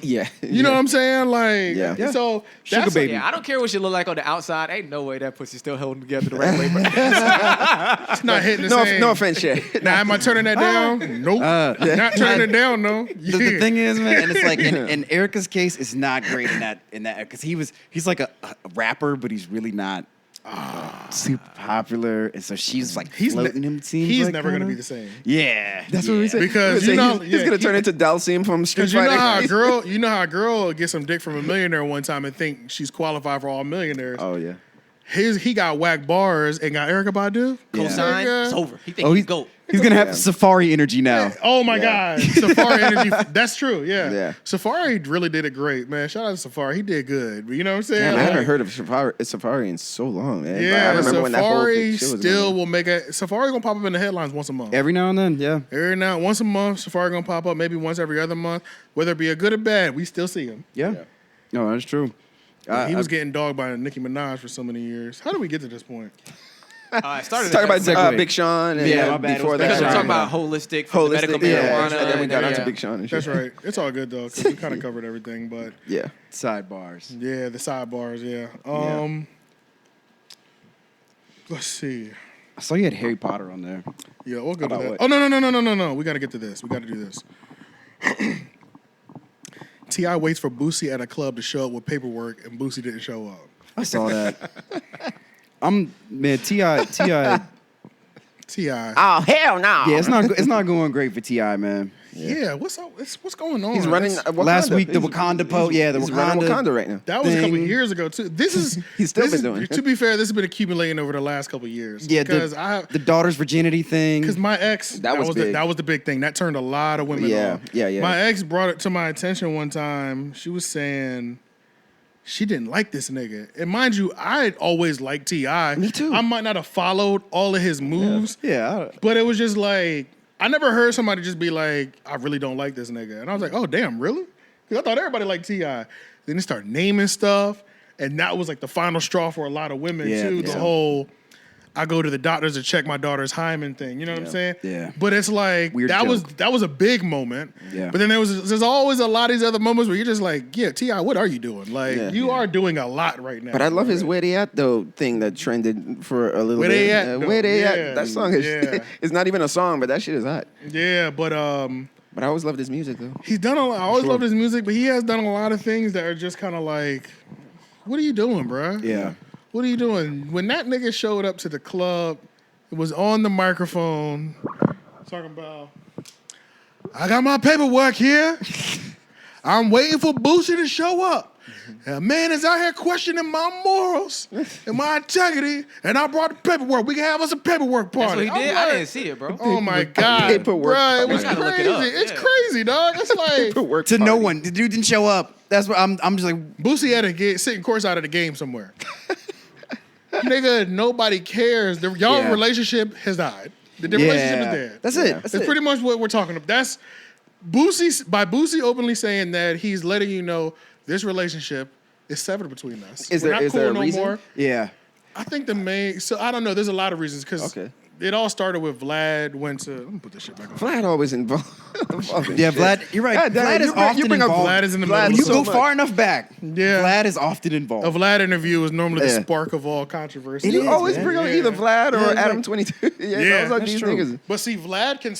Yeah. You know what I'm saying? Like, Yeah. so Sugar that's baby. Yeah, I don't care what she look like on the outside. Ain't no way that pussy's still holding together the right way. Bro. It's not hitting the same. No offense, Shay. Now, am I turning that down? Nope. Not turning it down, no. The thing is, man, and it's like in Erica's case, it's not great in that because he's like a rapper, but he's really not super popular, and so she's like floating him. Seems he's like, never going to kinda. be the same. Yeah, that's what we said. Because you know, he's gonna turn into 𝙿𝙾𝚃 from Street Because you Fighter. know how a girl gets some dick from a millionaire one time and think she's qualified for all millionaires. Oh yeah. He got whack bars and got Erykah Badu. Yeah. Cosign. Nigga. It's over. He think Oh, he's he's GOAT. He's gonna have Safari energy now. Oh my God, Safari energy. That's true. Yeah. Yeah. Safari really did it great, man. Shout out to Safari. He did good. You know what I'm saying? Man, I Like, haven't heard of Safari in so long, man. Yeah, I remember when that whole Safari shit was still going on. will make a Safari gonna pop up in the headlines once a month. Every now and then, yeah. Once a month, Safari gonna pop up. Maybe once every other month. Whether it be a good or bad, we still see him. Yeah. No, that's true. He was getting dogged by Nicki Minaj for so many years. How did we get to this point? I started Talk about Segue. Big Sean. And Yeah, my bad. Before It was because that, we're Sean. talking about holistic medical marijuana. And then we got onto yeah. Big Sean and shit. That's right. It's all good though, because we kind of covered everything. But Yeah. Sidebars. yeah, the sidebars. Yeah. Let's see. I saw you had Harry Potter on there. Yeah, we'll go to About that. what? Oh no. We got to get to this. We got to do this. T.I. waits for Boosie at a club to show up with paperwork, and Boosie didn't show up. I saw that. T.I. T.I. Oh, hell no. Yeah, it's not going great for T.I., man. Yeah, what's up? What's going on? He's running That's- Wakanda. Last week, the He's- Wakanda post. Yeah, the He's running Wakanda right now. That was a couple thing. of years ago too. This is He's still this been is- doing it. To be fair, this has been accumulating over the last couple of years. Yeah, because the daughter's virginity thing. because my ex That was big. that was the big thing that turned a lot of women Yeah, off. yeah. My ex brought it to my attention one time. She was saying she didn't like this nigga, and mind you, I always liked T.I. Me too. I might not have followed all of his moves, Yeah, but it was just like I never heard somebody just be like, I really don't like this nigga. And I was like, oh, damn, really? Because I thought everybody liked T.I. Then they start naming stuff. And that was like the final straw for a lot of women, Yeah, too. yeah. The whole, I go to the doctors to check my daughter's hymen thing. You know what I'm saying? Yeah. But it's like, Weird that joke. was a big moment. Yeah. But then there's always a lot of these other moments where you're just like, yeah, T.I., what are you doing? Like, Yeah. you are doing a lot right now. But I love his "Where They At" though thing that trended for a little Where bit. They At, though. Where They Yeah. At? That song is Yeah. it's not even a song, but that shit is hot. Yeah, but But I always loved his music though. he's done a lot. I always loved his music, but he has done a lot of things that are just kind of like, what are you doing, bruh? Yeah. What are you doing? When that nigga showed up to the club, it was on the microphone talking about, I got my paperwork here. I'm waiting for Boosie to show up. A man is out here questioning my morals and my integrity, and I brought the paperwork. We can have us a paperwork That's party. what he I'm did. like, I didn't see it, bro. Oh my God, Paperwork bruh, it was party. I gotta look crazy. it up, It's yeah. crazy, dog. It's like Paperwork To no party. one. The dude didn't show up. That's what I'm just like. Boosie had a sitting courtside at a game somewhere. Nigga, nobody cares. Y'all Yeah. relationship has died. The relationship is dead. That's Yeah. it. That's That's it. pretty much what we're talking about. That's Boosie openly saying that he's letting you know this relationship is severed between us. Is We're there- not is there a cool no reason? more. Yeah. I think so I don't know. There's a lot of reasons because Okay. it all started with Vlad went to. Let me put this shit back on. Vlad always involved. in Yeah, shit. Vlad, you're right. God damn, Vlad is often you bring up involved. Vlad is in the middle. Vlad of You so go much. far enough back. Yeah. Vlad is often involved. A Vlad interview is normally the Yeah. spark of all controversy. It You is, always man. bring up Yeah. either Vlad or Yeah, it's Adam like- 22. Yeah, those are that's these true. niggas. But see, Vlad can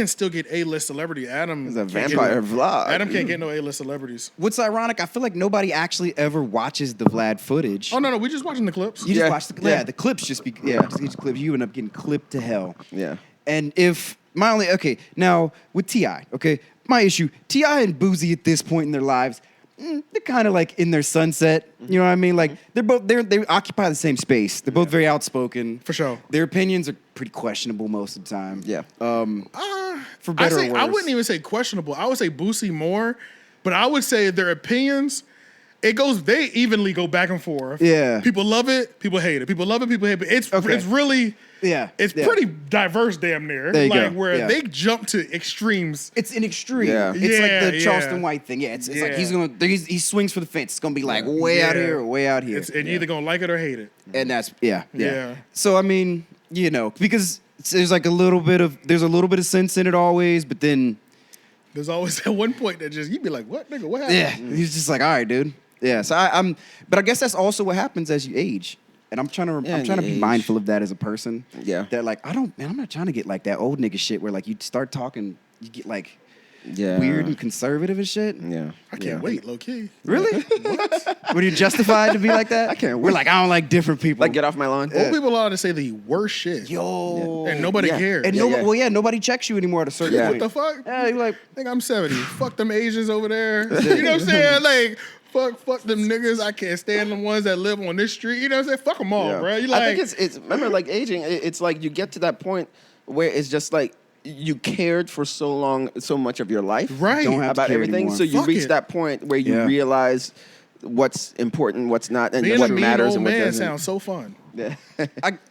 still get A-list celebrity. Adam He's a can't get vampire no- Vlad. Adam can't get no A-list celebrities. What's ironic, I feel like nobody actually ever watches the Vlad footage. Oh no, we just watching the clips. You just Yeah. watch the Yeah. the clips just be just clips. You end up getting clipped to hell. Yeah. And if my only now with T.I., okay, my issue, T.I. and Boosie at this point in their lives, they're kind of like in their sunset. You know what I mean? Like they occupy the same space. They're both very outspoken. For sure. Their opinions are pretty questionable most of the time. Yeah. For better or worse. I wouldn't even say questionable. I would say Boosie more, but I would say their opinions. They evenly go back and forth. Yeah. People love it, people hate it. People love it, people hate it. It's really it's yeah. pretty diverse, damn near. There you like go. where Yeah. they jump to extremes. It's an extreme. Yeah. It's like Yeah, the yeah. Charleston White thing. Yeah, it's like he swings for the fence. It's gonna be like way out Yeah. here or way out here. And you're either gonna like it or hate it. And that's yeah. Yeah. So I mean, because there's like a little bit of sense in it always, but then There's always at one point that just you'd be like, "What nigga? What happened?" yeah, he's just like, all right, dude. Yeah. So but I guess that's also what happens as you age. And I'm trying to be age. mindful of that as a person. Yeah. That like I'm not trying to get like that old nigga shit where like you start talking, you get like Yeah. weird and conservative and shit. Yeah. I can't wait, low key. Really? Were you justified to be like that? I can't We're wait. like, I don't like different people. Like, get off my lawn. Old people allowed to say the worst shit. Yo. And nobody Yeah. cares. And nobody checks you anymore at a certain Yeah. point. What the fuck? Yeah, you're like, I think I'm 70. Fuck them Asians over there. You know what I'm saying? Like, Fuck them niggas. I can't stand the ones that live on this street. You know what I'm saying? Fuck them all, bro. You I think it's remember like aging. It's like you get to that point where it's just like you cared for so long, so much of your life, Right. Don't have to about care everything. anymore. So you Fuck reach it. that point where you Yeah. realize what's important, what's not, and being what a mean matters old and what man doesn't. sounds so fun. Yeah.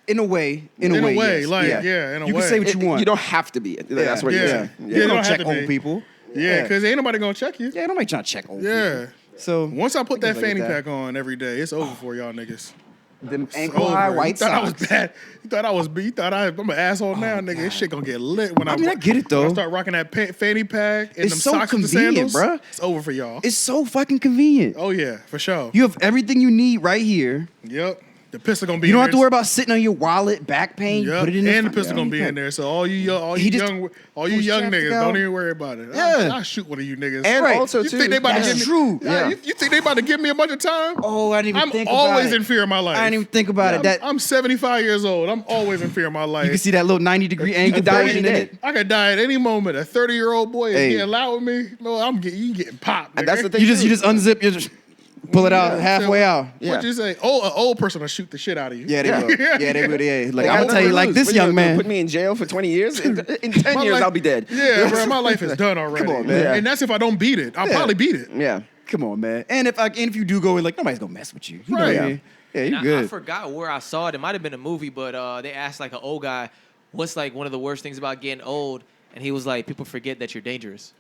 In a way, In a way, yes. like, yeah. yeah, in a you way. can say what you want. You don't have to be. That's what Yeah. you're saying. Yeah. You you don't don't have check to old be. people. Yeah, because ain't nobody gonna check you. Yeah, nobody trying to check old people. Yeah. So Once I put that Niggas like fanny that. pack on every day, it's over for y'all niggas. them It's ankle high over. white You thought I was socks. bad. You thought I was. You thought I'm an asshole now, nigga. This shit gonna get lit when I mean, I get it, when I though. start rocking that fanny pack and It's them so socks and the convenient, sandals. bruh. It's over for y'all. It's so fucking convenient. Oh yeah, for sure. You have everything you need right here. Yep. The pistol gonna be. You in don't have there. to worry about sitting on your wallet, back pain. Yep. Put it in and the front- pistol gonna be in there. So all you He just young pulls niggas, chapstick out. don't even worry about it. Yeah. I'll shoot one of you niggas. And Right. also you too, think they about to That's give me? true. Yeah. You think they about to give me a bunch of time? Oh, I didn't even I'm think about always it. in fear of my life. I didn't even think about it. That I'm 75 years old. I'm always in fear of my life. you can see that little 90-degree angle die version any in day. it. I could die at any moment. A 30-year-old boy is Hey. getting loud with me. No, you getting popped. And that's nigga. the thing. You just unzip, you just pull it out halfway out. What'd you say? Oh, an old person will shoot the shit out of you. Yeah, they will. Yeah, they will. Yeah, like I I'm got gonna tell you, nothing like to lose. this What, you young gonna man. put me in jail for 20 years. In 10 My years, life- I'll be dead. Yeah, bro, my life is done already. Come on, man. And that's if I don't beat it. I'll Yeah. probably beat it. Yeah. Come on, man. And if you do go in, like nobody's gonna mess with you. You know Right. what I mean? Yeah, you And I good. forgot where I saw it. It might have been a movie, but they asked like an old guy, "What's like one of the worst things about getting old?" And he was like, "People forget that you're dangerous."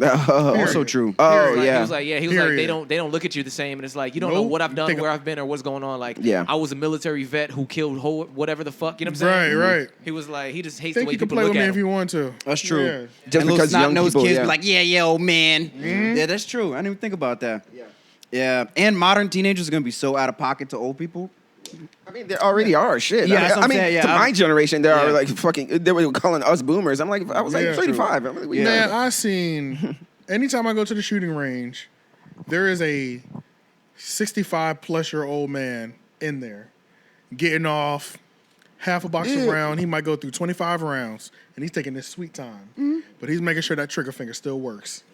Also true. Oh, Like, yeah. He was like, Period. they don't look at you the same, and it's like you don't know Nope. what I've done, Think of- where I've been, or what's going on. Like, Yeah. I was a military vet who killed whatever the fuck. You know what I'm saying? Right. He was like, he just hates Think the way you can people play look with me at if him. you want to. That's true. Yeah. Just And little because young snot-nosed people, kids yeah. be like, yeah, old man. Yeah, that's true. I didn't even think about that. Yeah. And modern teenagers are gonna be so out of pocket to old people. I mean, there already are shit. Yeah, that's what I I'm mean, saying, yeah, to my I'm- generation, there are yeah. like fucking. They were calling us boomers. I'm like, I was like Yeah. 35. I'm like, what you Man, talking I seen anytime I go to the shooting range, there is a 65-plus-year-old man in there getting off half a box of round. He might go through 25 rounds, and he's taking his sweet time. But he's making sure that trigger finger still works.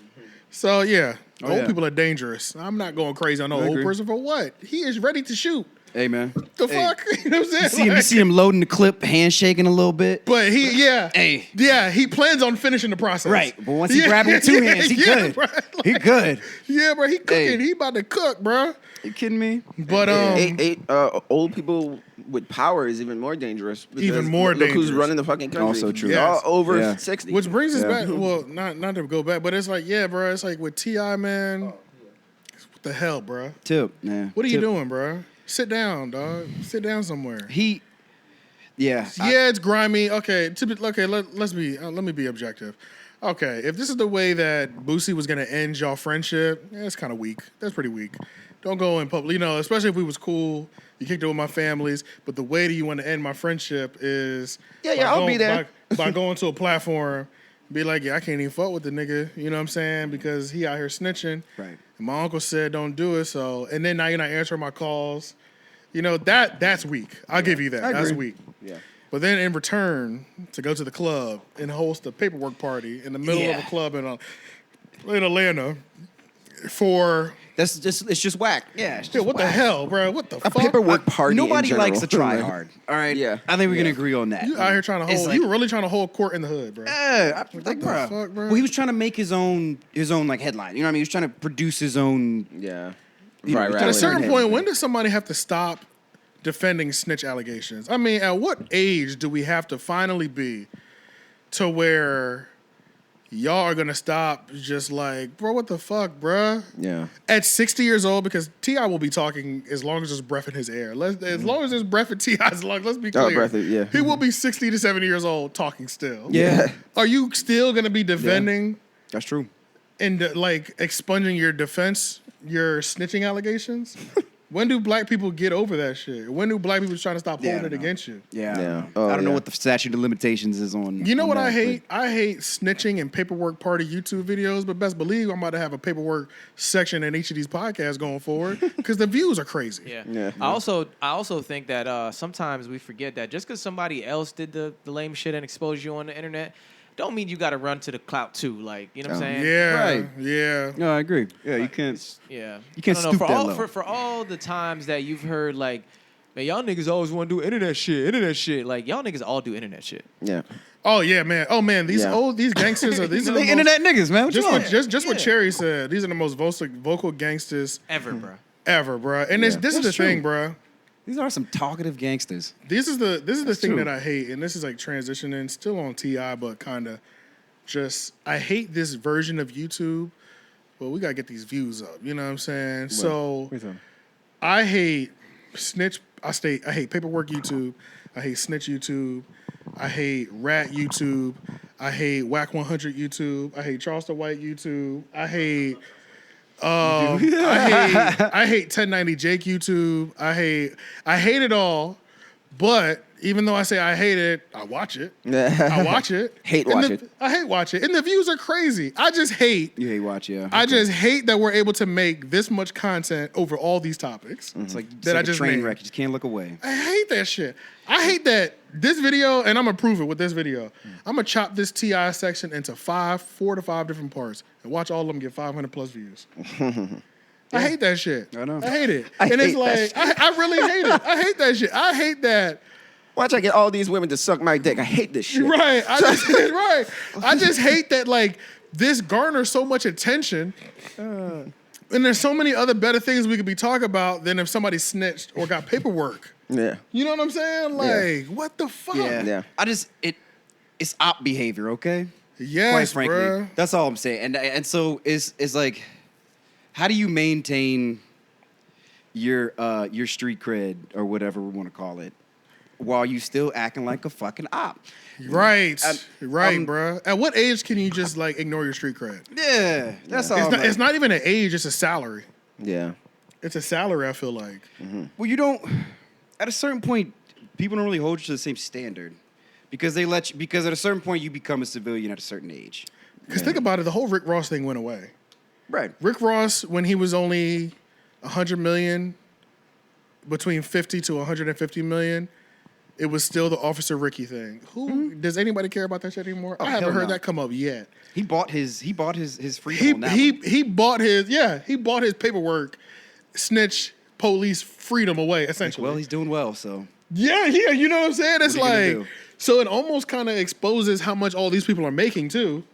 So, yeah, old yeah. people are dangerous. I'm not going crazy on no old agree. person for what? He is ready to shoot. Hey, man. The fuck? You know what I'm saying? You Like- see him loading the clip, handshaking a little bit. But Hey. yeah, he plans on finishing the process. Right, but once he grab it with two hands, he good. Bro. He good. Yeah, bro, he cooking. Hey. He about to cook, bro. You kidding me? But old people with power is even more dangerous. because Even more look who's dangerous. running the fucking country. Also true. They're all Yes. over Yeah. 60. which brings us Yeah. back. Well, not to go back, but it's like, yeah, bro. It's like with T.I., man. What the hell, bro? Tip, man. What are you Tip. doing, bro? Sit down, dog. Sit down somewhere. Yeah. Yeah, it's grimy. Okay, let me be objective. Okay, if this is the way that Boosie was gonna end y'all friendship, it's kind of weak. That's pretty weak. Don't go in public, especially if we was cool. You kicked it with my families, but the way that you want to end my friendship is Yeah, by I'll be there. by going to a platform, be like, yeah, I can't even fuck with the nigga. You know what I'm saying? Because he out here snitching. Right. And my uncle said don't do it. So, and then now you're not answering my calls. That's weak. I'll give you that. I That's agree. weak. Yeah. But then in return, to go to the club and host a paperwork party in the middle of a club in Atlanta for It's just whack. Yeah. It's just what the whack. hell, bro? What the A fuck? paperwork party. Nobody in general. likes to try hard. All right. Yeah. I think we can agree on that. You out here trying to It's hold? like- You really trying to hold court in the hood, bro? Like, the bruh. fuck, bro? Well, he was trying to make his own like headline. You know what I mean? He was trying to produce his own. Yeah. You know, Right. At a Right. certain Right. point, when does somebody have to stop defending snitch allegations? I mean, at what age do we have to finally be to where y'all are gonna stop just like, bro, what the fuck, bro? Yeah. At 60 years old, because T.I. will be talking as long as there's breath in his air. As long as there's breath in T.I.'s lungs, let's be clear. breath, yeah. He will be 60 to 70 years old talking still. Yeah. Are you still gonna be defending That's true. and expunging your defense, your snitching allegations? When do black people get over that shit? When do black people try to stop Yeah, I holding it don't know. against you? Yeah. Yeah. I don't know yeah. what the statute of limitations is on. You know on what that, I hate? I hate snitching and paperwork party YouTube videos, but best believe I'm about to have a paperwork section in each of these podcasts going forward because the views are crazy. Yeah. Yeah. I also think that sometimes we forget that just because somebody else did the lame shit and exposed you on the internet, don't mean you got to run to the clout too. Like, you know what I'm saying? Yeah, Right. yeah. No, I agree. Yeah, you can't. Yeah. You can't I don't stoop know, that for all, low. For all the times that you've heard, like, man, y'all niggas always want to do internet shit. Like, y'all niggas all do internet shit. Yeah. Oh yeah, man. Oh man, these Yeah. these gangsters are these are the They most, internet niggas, man. What you just want? what just Yeah. what Cherry said. These are the most vocal gangsters Ever, bro. ever, bro. And Yeah. this is the That's true. thing, bro. These are some talkative gangsters. This is the thing true. that I hate, and this is like transitioning, still on Ti, but kind of just I hate this version of YouTube. Well, we gotta get these views up. You know what I'm saying? So I hate snitch. I hate paperwork YouTube. I hate snitch YouTube. I hate rat YouTube. I hate Whack 100 YouTube. I hate Charleston White YouTube. I hate. I hate 1090 Jake YouTube. I hate it all. But even though I say I hate it, I watch it. I watch it. Hate And watch the- it. I hate watch it. And the views are crazy. I just hate. You hate watch, yeah. I just hate that we're able to make this much content over all these topics. It's like, that I a just train named. wreck. You just can't look away. I hate that shit. I hate that this video, and I'm gonna prove it with this video. I'm gonna chop this Ti section into 4 to 5 different parts and watch all of them get 500 plus views. I hate that shit. I know. I hate it. I and it's hate like, that I really hate it. I hate that shit. I hate that. Watch I get all these women to suck my dick. I hate this shit. Right. I just hate that, like, this garners so much attention. And there's so many other better things we could be talking about than if somebody snitched or got paperwork. Yeah. You know what I'm saying? Like, what the fuck? Yeah. It's op behavior, okay? Yes, Quite frankly. bruh. That's all I'm saying. And so it's like, how do you maintain your street cred or whatever we want to call it while you still acting like a fucking op? Right. Right, I'm- bruh. At what age can you just, like, ignore your street cred? Yeah, that's all. It's not even an age, it's a salary. Yeah. It's a salary, I feel like. Well, you don't. At a certain point, people don't really hold you to the same standard because because at a certain point you become a civilian at a certain age. Because think about it, the whole Rick Ross thing went away. Right. Rick Ross, when he was only 100 million, between 50 to 150 million, it was still the Officer Ricky thing. Does anybody care about that shit anymore? I haven't hell heard no. that come up yet. He bought his freedom. on that one. He bought his paperwork, snitch police freedom away, essentially. Well, he's doing well, so Yeah, you know what I'm saying? It's What are you gonna like, do? so it almost kind of exposes how much all these people are making too.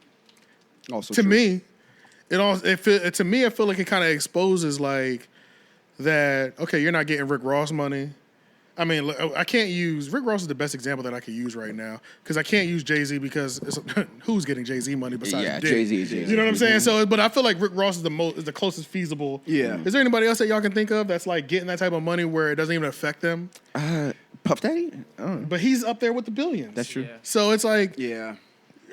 also To true. me, I feel like it kind of exposes like that. Okay, you're not getting Rick Ross money. I mean, I can't use Rick Ross is the best example that I could use right now because I can't use Jay-Z because who's getting Jay-Z money besides Yeah, Diddy? Jay-Z is Jay-Z. You know what I'm saying? So, but I feel like Rick Ross is the closest feasible. Yeah. Is there anybody else that y'all can think of that's like getting that type of money where it doesn't even affect them? Puff Daddy? Oh. But he's up there with the billions. That's true. Yeah. So it's like, Yeah.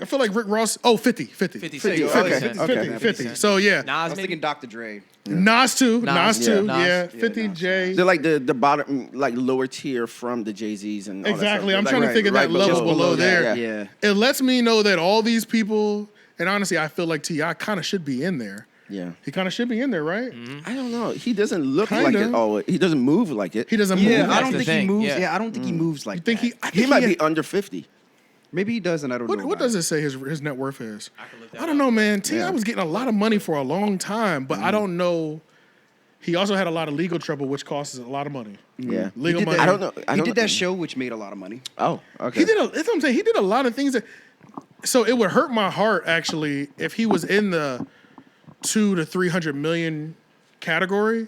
I feel like Rick Ross. Oh, 50. 50 50. Cent. Okay. 50 Okay. 50. So yeah, I Nas was maybe? thinking Dr. Dre. Nas too. Nas, Nas too. yeah. Yeah. Nas. 50 Nas. J. They're like the bottom, like lower tier from the Jay-Z's and all Exactly. that I'm stuff. trying to Like, think of that level just below below there. that, yeah. It lets me know that all these people, and honestly, I feel like T.I. kind of should be in there. Yeah. He kind of should be in there, right? I don't know. He doesn't look like Kinda. it. Oh, he doesn't move like it. He doesn't Yeah, move. I That's don't the think thing, he moves. yeah. Yeah, I don't think he moves like think that. I think He might be under 50. Maybe he does, and I don't know. What about does it. it say his net worth is? can look that I don't know, man. T.I. was getting a lot of money for a long time, but Mm-hmm. I don't know. He also had a lot of legal trouble, which costs a lot of money. Yeah. Legal He did money. that- I don't know. I He don't did know. that show, which made a lot of money. Oh, okay. That's what I'm saying. He did a lot of things that. So it would hurt my heart actually if he was in the 200 to 300 million category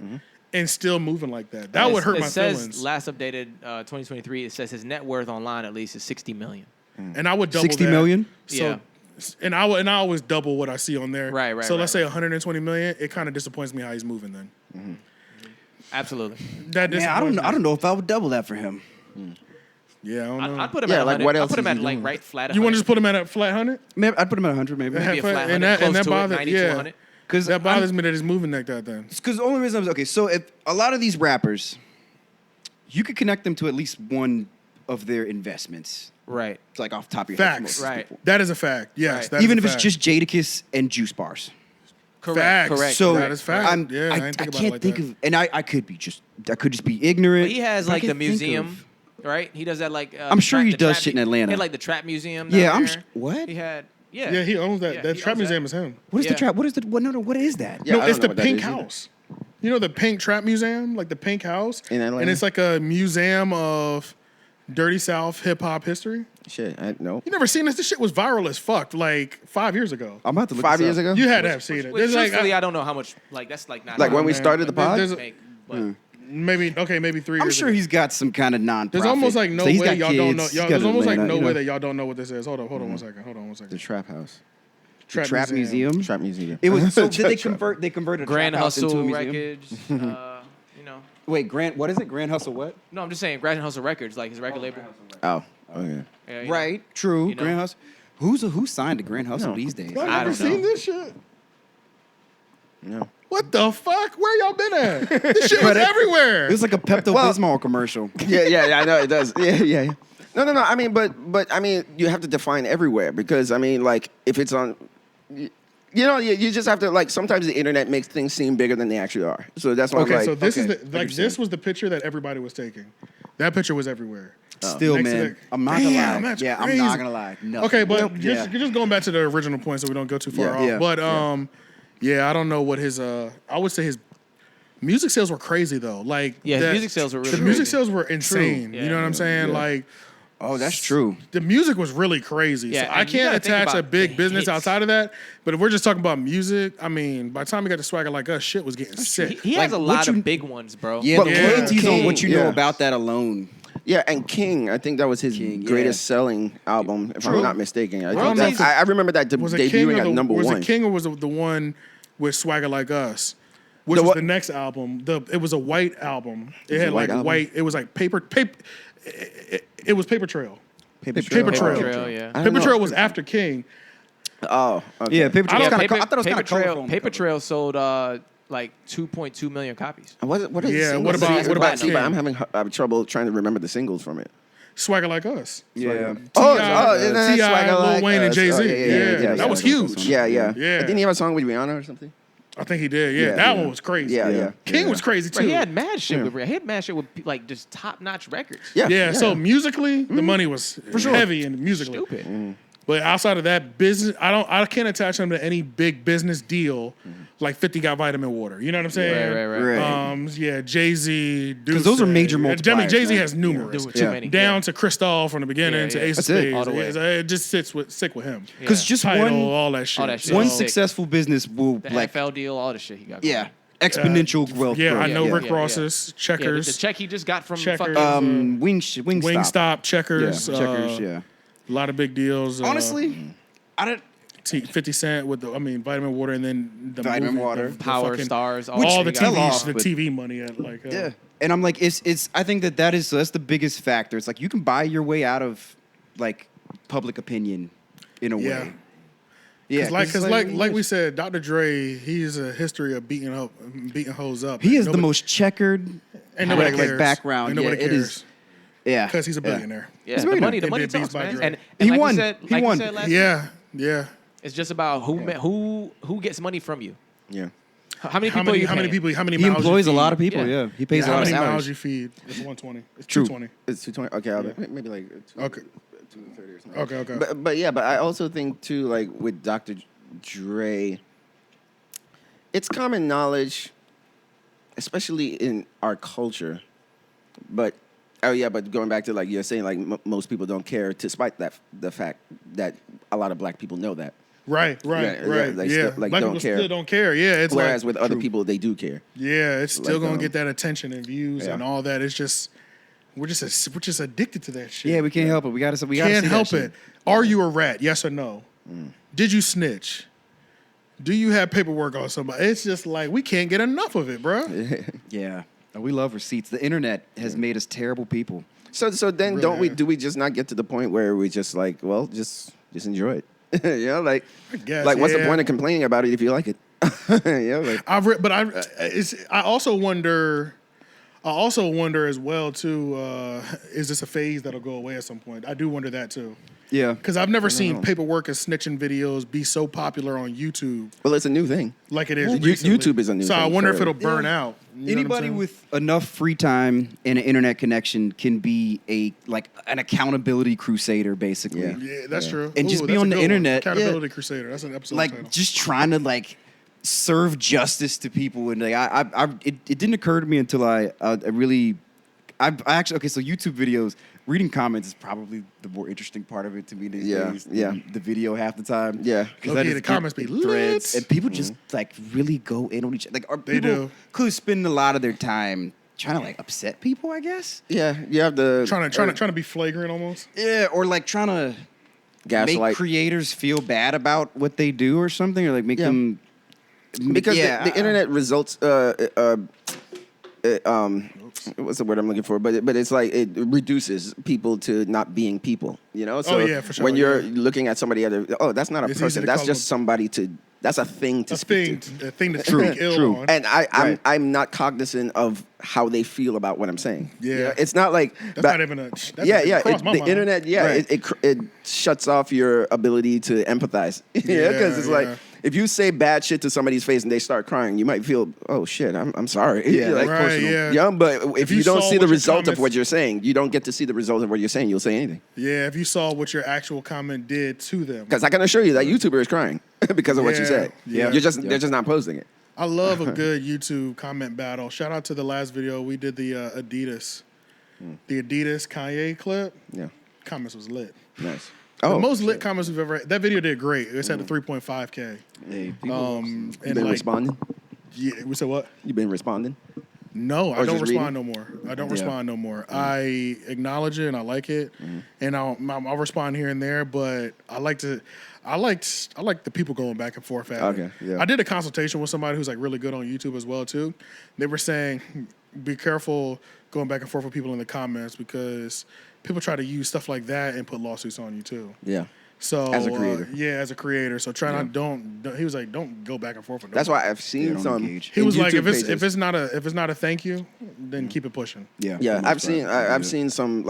and still moving like that. That would hurt my It says feelings. last updated 2023. It says his net worth online at least is 60 million. And I would double 60 that. million? So, Yeah. and I always double what I see on there. Right, right, So let's right, say 120 million. It kind of disappoints me how he's moving then. Absolutely. That Man, disappoints I don't know if I would double that for him. Yeah, I don't know. I'd put him Yeah, at like, 100. what I'd else put him is at he like doing? right flat. You want to 100. just put him at a flat 100? Maybe I'd put him at 100, maybe. Maybe a flat and 100, that- close and that to bothers- it, 90 to yeah. 100. Because That bothers me that he's moving like that then. Because the only reason I was okay. So if a lot of these rappers, you could connect them to at least one of their investments. Right. It's like off the top of your head. Facts. for most Right. people. That is a fact. Yes. Right. that is Even a if it's fact. just Jadakiss and Juice Bars. Correct. Facts. Correct. So That is fact. I'm, Yeah, I I, didn't I think about it can't like think that. of, and I could just be ignorant. But he has but I like the can't think museum, of- right? He does that like. I'm sure he the does trap shit in Atlanta. He had like the trap museum. Yeah, down I'm there. what? He had Yeah, he owns that. Yeah, That he trap owns museum that. is him. What is the Yeah. trap? What is the what? No, what is that? Yeah, No, I it's don't the know what that Pink is either. House. You know the Pink Trap Museum, like the Pink House, In Atlanta? and it's like a museum of dirty South hip hop history. Shit, I no. You never seen this? This shit was viral as fuck, like 5 years ago. I'm about to look 5 this years up. ago. You had to have seen it. There's like Truthfully, I don't know how much. Like that's like not Like when we man. started the pod. There's a- make, but maybe 3 I'm years sure ago. he's got some kind of non. There's almost like no way got y'all don't know. kids, Y'all, he's got there's almost like Atlanta, no you know. way that y'all don't know what this is. Hold on one second. Hold on one The second. Trap House. Trap Museum. Trap Museum. It was. So did they Trap. convert? They converted Grand Trap House into a Hustle museum? Records. You know. Wait, Grand. What is it? Grand Hustle. What? No, I'm just saying Grand Hustle Records, like his record label. Oh, okay. Yeah, you know. Right. True. You know. Grand Hustle. Who signed to Grand Hustle No. these days? Y'all I never don't seen know. this shit? No. What the fuck? Where y'all been at? This shit was everywhere. It was like a Pepto Bismol commercial. Yeah, I know it does. Yeah. No. I mean, but I mean, you have to define everywhere because I mean, like, if it's on, you know, you just have to like. Sometimes the internet makes things seem bigger than they actually are. So that's why I'm Okay, like, so this is okay, the like this was the picture that everybody was taking. That picture was everywhere. Still, Next to man, that- I'm not Damn, gonna lie. that's Yeah, crazy. I'm not gonna lie. No. Okay, but Yeah. just going back to the original point, so we don't go too far Yeah. off. Yeah. But yeah, I don't know what his I would say his music sales were crazy though. Like Yeah, his that- music sales were really the music crazy. sales were insane. Yeah. You know what I'm saying? Yeah. Like Oh, that's true. the music was really crazy. Yeah, so I and you can't gotta think attach a about big the business hits. outside of that. But if we're just talking about music, I mean, by the time we got to Swagger Like Us, shit was getting sick. He Like, has a what lot you- of big ones, bro. Yeah, But the Yeah. royalties on what you know yeah. about that alone. yeah, and King, I think that was his King, yeah. greatest selling album, if I'm not mistaken. I think Royalties- I remember that Was it King debuting or at number was one. it King or was it the one with Swagger Like Us? Which The was what- the next album. It was a white album. It a had white like album? white. It was like paper. It was Paper Trail. Paper Paper Trail. Trail. yeah. I don't Paper know. Trail was after King. Oh, okay. Yeah, Paper Trail. I was don't- kinda I thought it was kind of Trail. colorful. on the Paper cover. Trail sold like 2.2 million copies. What is Yeah, the what single? about See, but King? I'm having trouble trying to remember the singles from it. Swagger Like Us. Yeah. Oh, T.I., isn't that T.I., Swagger Lil Like Wayne, and Us? Jay-Z. Oh, Yeah, that was huge. Yeah. Yeah. And didn't he have a song with Rihanna or something? I think he did. Yeah, Yeah, that yeah. one was crazy. Yeah. King was crazy too. Bro, he had mad shit Yeah. with Rihanna. He had mad shit with like just top notch records. Yeah, so musically, the money was heavy in musically. Stupid. But outside of that, business, I can't attach him to any big business deal like 50 got vitamin water. You know what I'm saying? Right. Yeah, Jay-Z, Because those are major I mean, multipliers, Jay-Z man. has numerous. Too many. Down to Cristal from the beginning Yeah, to yeah. Ace of That's it. Spades. All the way. It just sick with him. Because just Title, one all that shit. All that shit. one So- successful business will The like NFL deal, all the shit he got. Going yeah on. exponential growth. Yeah, growth. I know yeah, Rick yeah, Ross's Yeah, Checkers, the check he just got from Checkers, fucking. Wingstop. Wingstop, Checkers. Yeah, Checkers. Yeah. A lot of big deals. Honestly, I don't. 50 Cent with vitamin water, and then the Vitamin movie, water. the Power fucking- Stars, all all that the shit he fell got. off, the but- TV money at like Yeah. And I'm like, it's. I think that's the biggest factor. It's like you can buy your way out of like public opinion in a Yeah. way. Yeah, Because like we said, Dr. Dre, he's a history of beating hoes up. he is the Nobody- most checkered and nobody like cares. background. And nobody yeah, it cares is. Yeah, because he's a billionaire. Yeah, He's the a money He did talks, Beats by man. Dre. And He like won. You said, He like won. You said last Yeah, yeah. it's just about who gets money from you. Yeah. How many How people? many? you How many paying? people? How many? He mouths you employs a feed? lot of people. Yeah. Yeah, he pays a How lot of many salaries. mouths you feed? It's 120. It's True. 220. It's 220. Okay, maybe like Okay. 230 or something. Okay. But I also think too, like with Dr. Dre, it's common knowledge, especially in our culture. But but going back to like you're saying, like most people don't care, despite the fact that a lot of black people know that. Right. they Yeah, still, like, black don't people care. still don't care. Yeah, it's Whereas like, with other people, they do care. yeah, it's still like, gonna get that attention and views yeah. and all that. It's just we're just addicted to that shit. Yeah, we can't help it. We gotta Can't see that help shit. it. Are you a rat? Yes or no? Did you snitch? Do you have paperwork on somebody? It's just like we can't get enough of it, bro. Yeah, and we love receipts. The internet has made us terrible people. So then Really? do we just not get to the point where we just like, well, just enjoy it? You know, like, guess, what's the yeah. point of complaining about it if you like it? You know, like, I also wonder as well too. Is this a phase that'll go away at some point? I do wonder that too. Yeah, Because I've never seen paperwork and snitching videos be so popular on YouTube well, it's a new thing. like it is. Well, recently. YouTube is a new So I thing, wonder if clearly. it'll burn out. what I'm Anybody saying? with enough free time and an internet connection can be an accountability crusader, basically. Yeah. Yeah, that's true. And just Ooh, be that's on a the good one. internet, Accountability Crusader. That's an episode title. Like just trying to serve justice to people, and it didn't occur to me until I actually so YouTube videos. Reading comments is probably the more interesting part of it to me these days. than the video half the time. Yeah. because Okay, the comments be threads, lit. and people just really go in on each other. They do. Could spend a lot of their time trying to upset people, I guess. Yeah, you have the trying to be flagrant almost. Yeah, or trying to make gaslight. creators feel bad about what they do or something, or make them Because the internet results. What's the word I'm looking for? But it's like it reduces people to not being people. You know. So yeah, for sure, when you're looking at somebody that's not a It's easy person. to That's call just them- somebody to. That's a thing to A speak thing, to. a thing to speak ill true. on. And Right. I'm not cognizant of how they feel about what I'm saying. Yeah. You know, it's not like That's not even a. That's the mind. internet. Yeah, Right. it shuts off your ability to empathize. Yeah, because it's like yeah. if you say bad shit to somebody's face and they start crying, you might feel, oh shit, I'm sorry. Yeah, like, right, personal. yeah. Yeah, but if you you don't saw see the what your result of comments- what you're saying, you don't get to see the result of what you're saying. You'll say anything. Yeah, if you saw what your actual comment did to them. Because I can assure you that YouTuber is crying because of what you Yeah, said. yeah. They're just not posting it. I love a good YouTube comment battle. Shout out to the last video we did the Adidas, the Adidas Kanye clip. Yeah, Comments was lit. nice. The most lit comments we've ever had. That video did great. It's at the 3.5K. Hey, people, And You been responding? Yeah, we said what? You been responding? No, I Or don't just respond no more. I don't respond no more. I acknowledge it and I like it, and I'll respond here and there. But I like the people going back and forth at it. Okay, yeah. I did a consultation with somebody who's really good on YouTube as well too. They were saying, be careful going back and forth with people in the comments because people try to use stuff like that and put lawsuits on you too. Yeah. So As a creator. as a creator. So try not don't. He was like, don't go back and forth with. That's nobody. why I've seen don't some. engage. He was like, YouTube if pages. it's not a thank you, then keep it pushing. yeah, Yeah, for the most part. I've seen some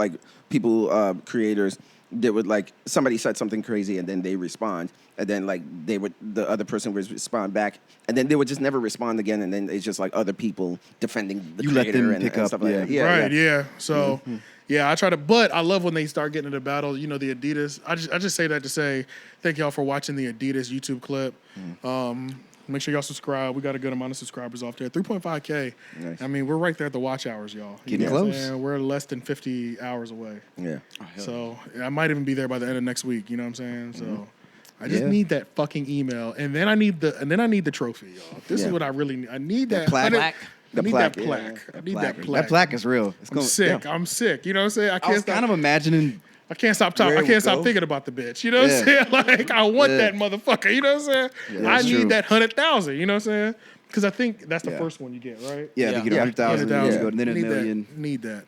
people creators that would somebody said something crazy and then they respond and then the other person would respond back and then they would just never respond again and then it's just other people defending the You let creator them and pick up, stuff like that. yeah. Right, yeah. So, yeah, I try to, but I love when they start getting into battle. You know, the Adidas. I just say that to say thank y'all for watching the Adidas YouTube clip. Make sure y'all subscribe. We got a good amount of subscribers off there. 3.5K. Nice. I mean, we're right there at the watch hours, y'all. You Getting know what I'm close. saying? We're less than 50 hours away. Yeah. So I might even be there by the end of next week. You know what I'm saying? So I just Yeah. need that fucking email, and then I need the trophy, y'all. This is Yeah. what I really need. I need that plaque. I The need plaque, that yeah. plaque. I need that plaque. That plaque is real. It's I'm going, sick. yeah. I'm sick. You know what I'm saying? I I can't was stop. kind of imagining. I can't stop talking. where I it can't would stop go. thinking about the bitch. You know what I'm saying? Like I want Yeah. that motherfucker. You know what I'm saying? Yeah, I that's need true. that 100,000. You know what I'm saying? Because I think that's the Yeah. first one you get, right? Yeah, Yeah. you get Yeah. 100,000, Yeah. years ago, and then a Need million, That. Need that.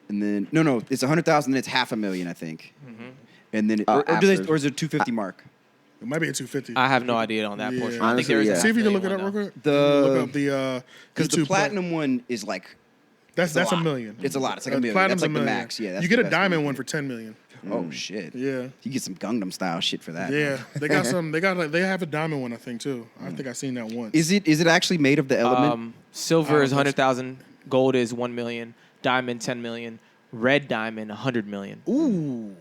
and then no, it's 100,000, then it's $500,000, I think, and then or is it 250 mark? It might be a 250. I have no idea on that Yeah. portion. Honestly, I think there is yeah. a See if you can look it $500,000 up real quick. The- look up the Because the YouTube platinum one is like That's a a lot. million. It's a lot. It's like a million. Platinum's That's like a the million. max. Yeah, that's you get the a best diamond one. one for 10 million. Oh shit. Yeah. You get some Gangnam style shit for that. Yeah, they got some. They have a diamond one, I think too. I think I seen that once. Is it actually made of the element? Silver is I don't think 100,000. Gold is 1 million. Diamond 10 million. Red diamond 100 million. Ooh,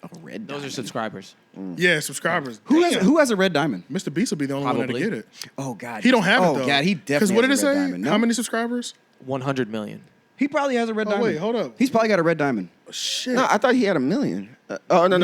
A red Those are diamond. subscribers. yeah, subscribers. Who Damn. has a red diamond? Mr. Beast will be the only one Probably. to get it. Oh god. He don't have oh, it though. God, he definitely. what did it has a red say? diamond. No. How many subscribers? 100 million. He probably has a red Oh, diamond. wait, hold up. He's probably got a red diamond. Shit. No, I thought he had a million. No, not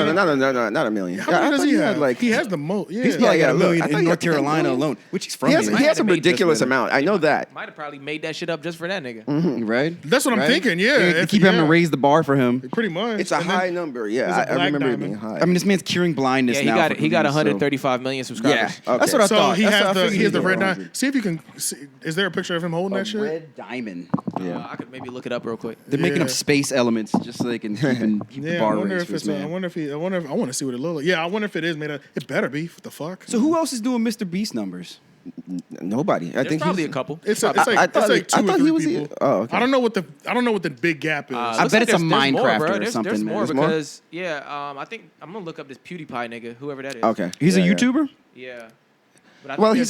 a million. How many I does thall he had, have? He has the most. Yeah. He's probably yeah, got a look, million I thought in he North had a Carolina million. alone, which he's from. He has here. a made ridiculous just amount. I know that. Might have probably made that shit up just for that nigga. right? That's what I'm Right? thinking. Yeah. They If- keep having to yeah. raise the bar for him. Pretty much. It's a And then- high number. Yeah, There's a I black remember it diamond. being high. I mean, this man's curing blindness Yeah, he now. got for he got views, so- 135 million subscribers. Okay. That's what I So thought. he That's has what I the figured he has the he red was. diamond. See if you can. See, is there a picture of him holding A that shit? red diamond. I could maybe look it up real quick. They're making Yeah. up space elements just so they can keep the Yeah, I bar wonder raised if for it's. this I man. wonder if he. I wonder. If, I want to see what it looks like. Yeah, I wonder if it is made of. It better be. What the fuck? So who else is doing Mr. Beast numbers? Nobody. I There's think probably he's, a couple. It's I like thought it's he- I like two or thought he three was the- people. oh, okay. I don't know what the big gap is. I Looks bet it's a there's more, Minecrafter bro. or There's something, more man. There's more? because I think I'm gonna look up this PewDiePie nigga, whoever that is. Okay. He's Yeah, a yeah. YouTuber? Yeah. But I think Well, there's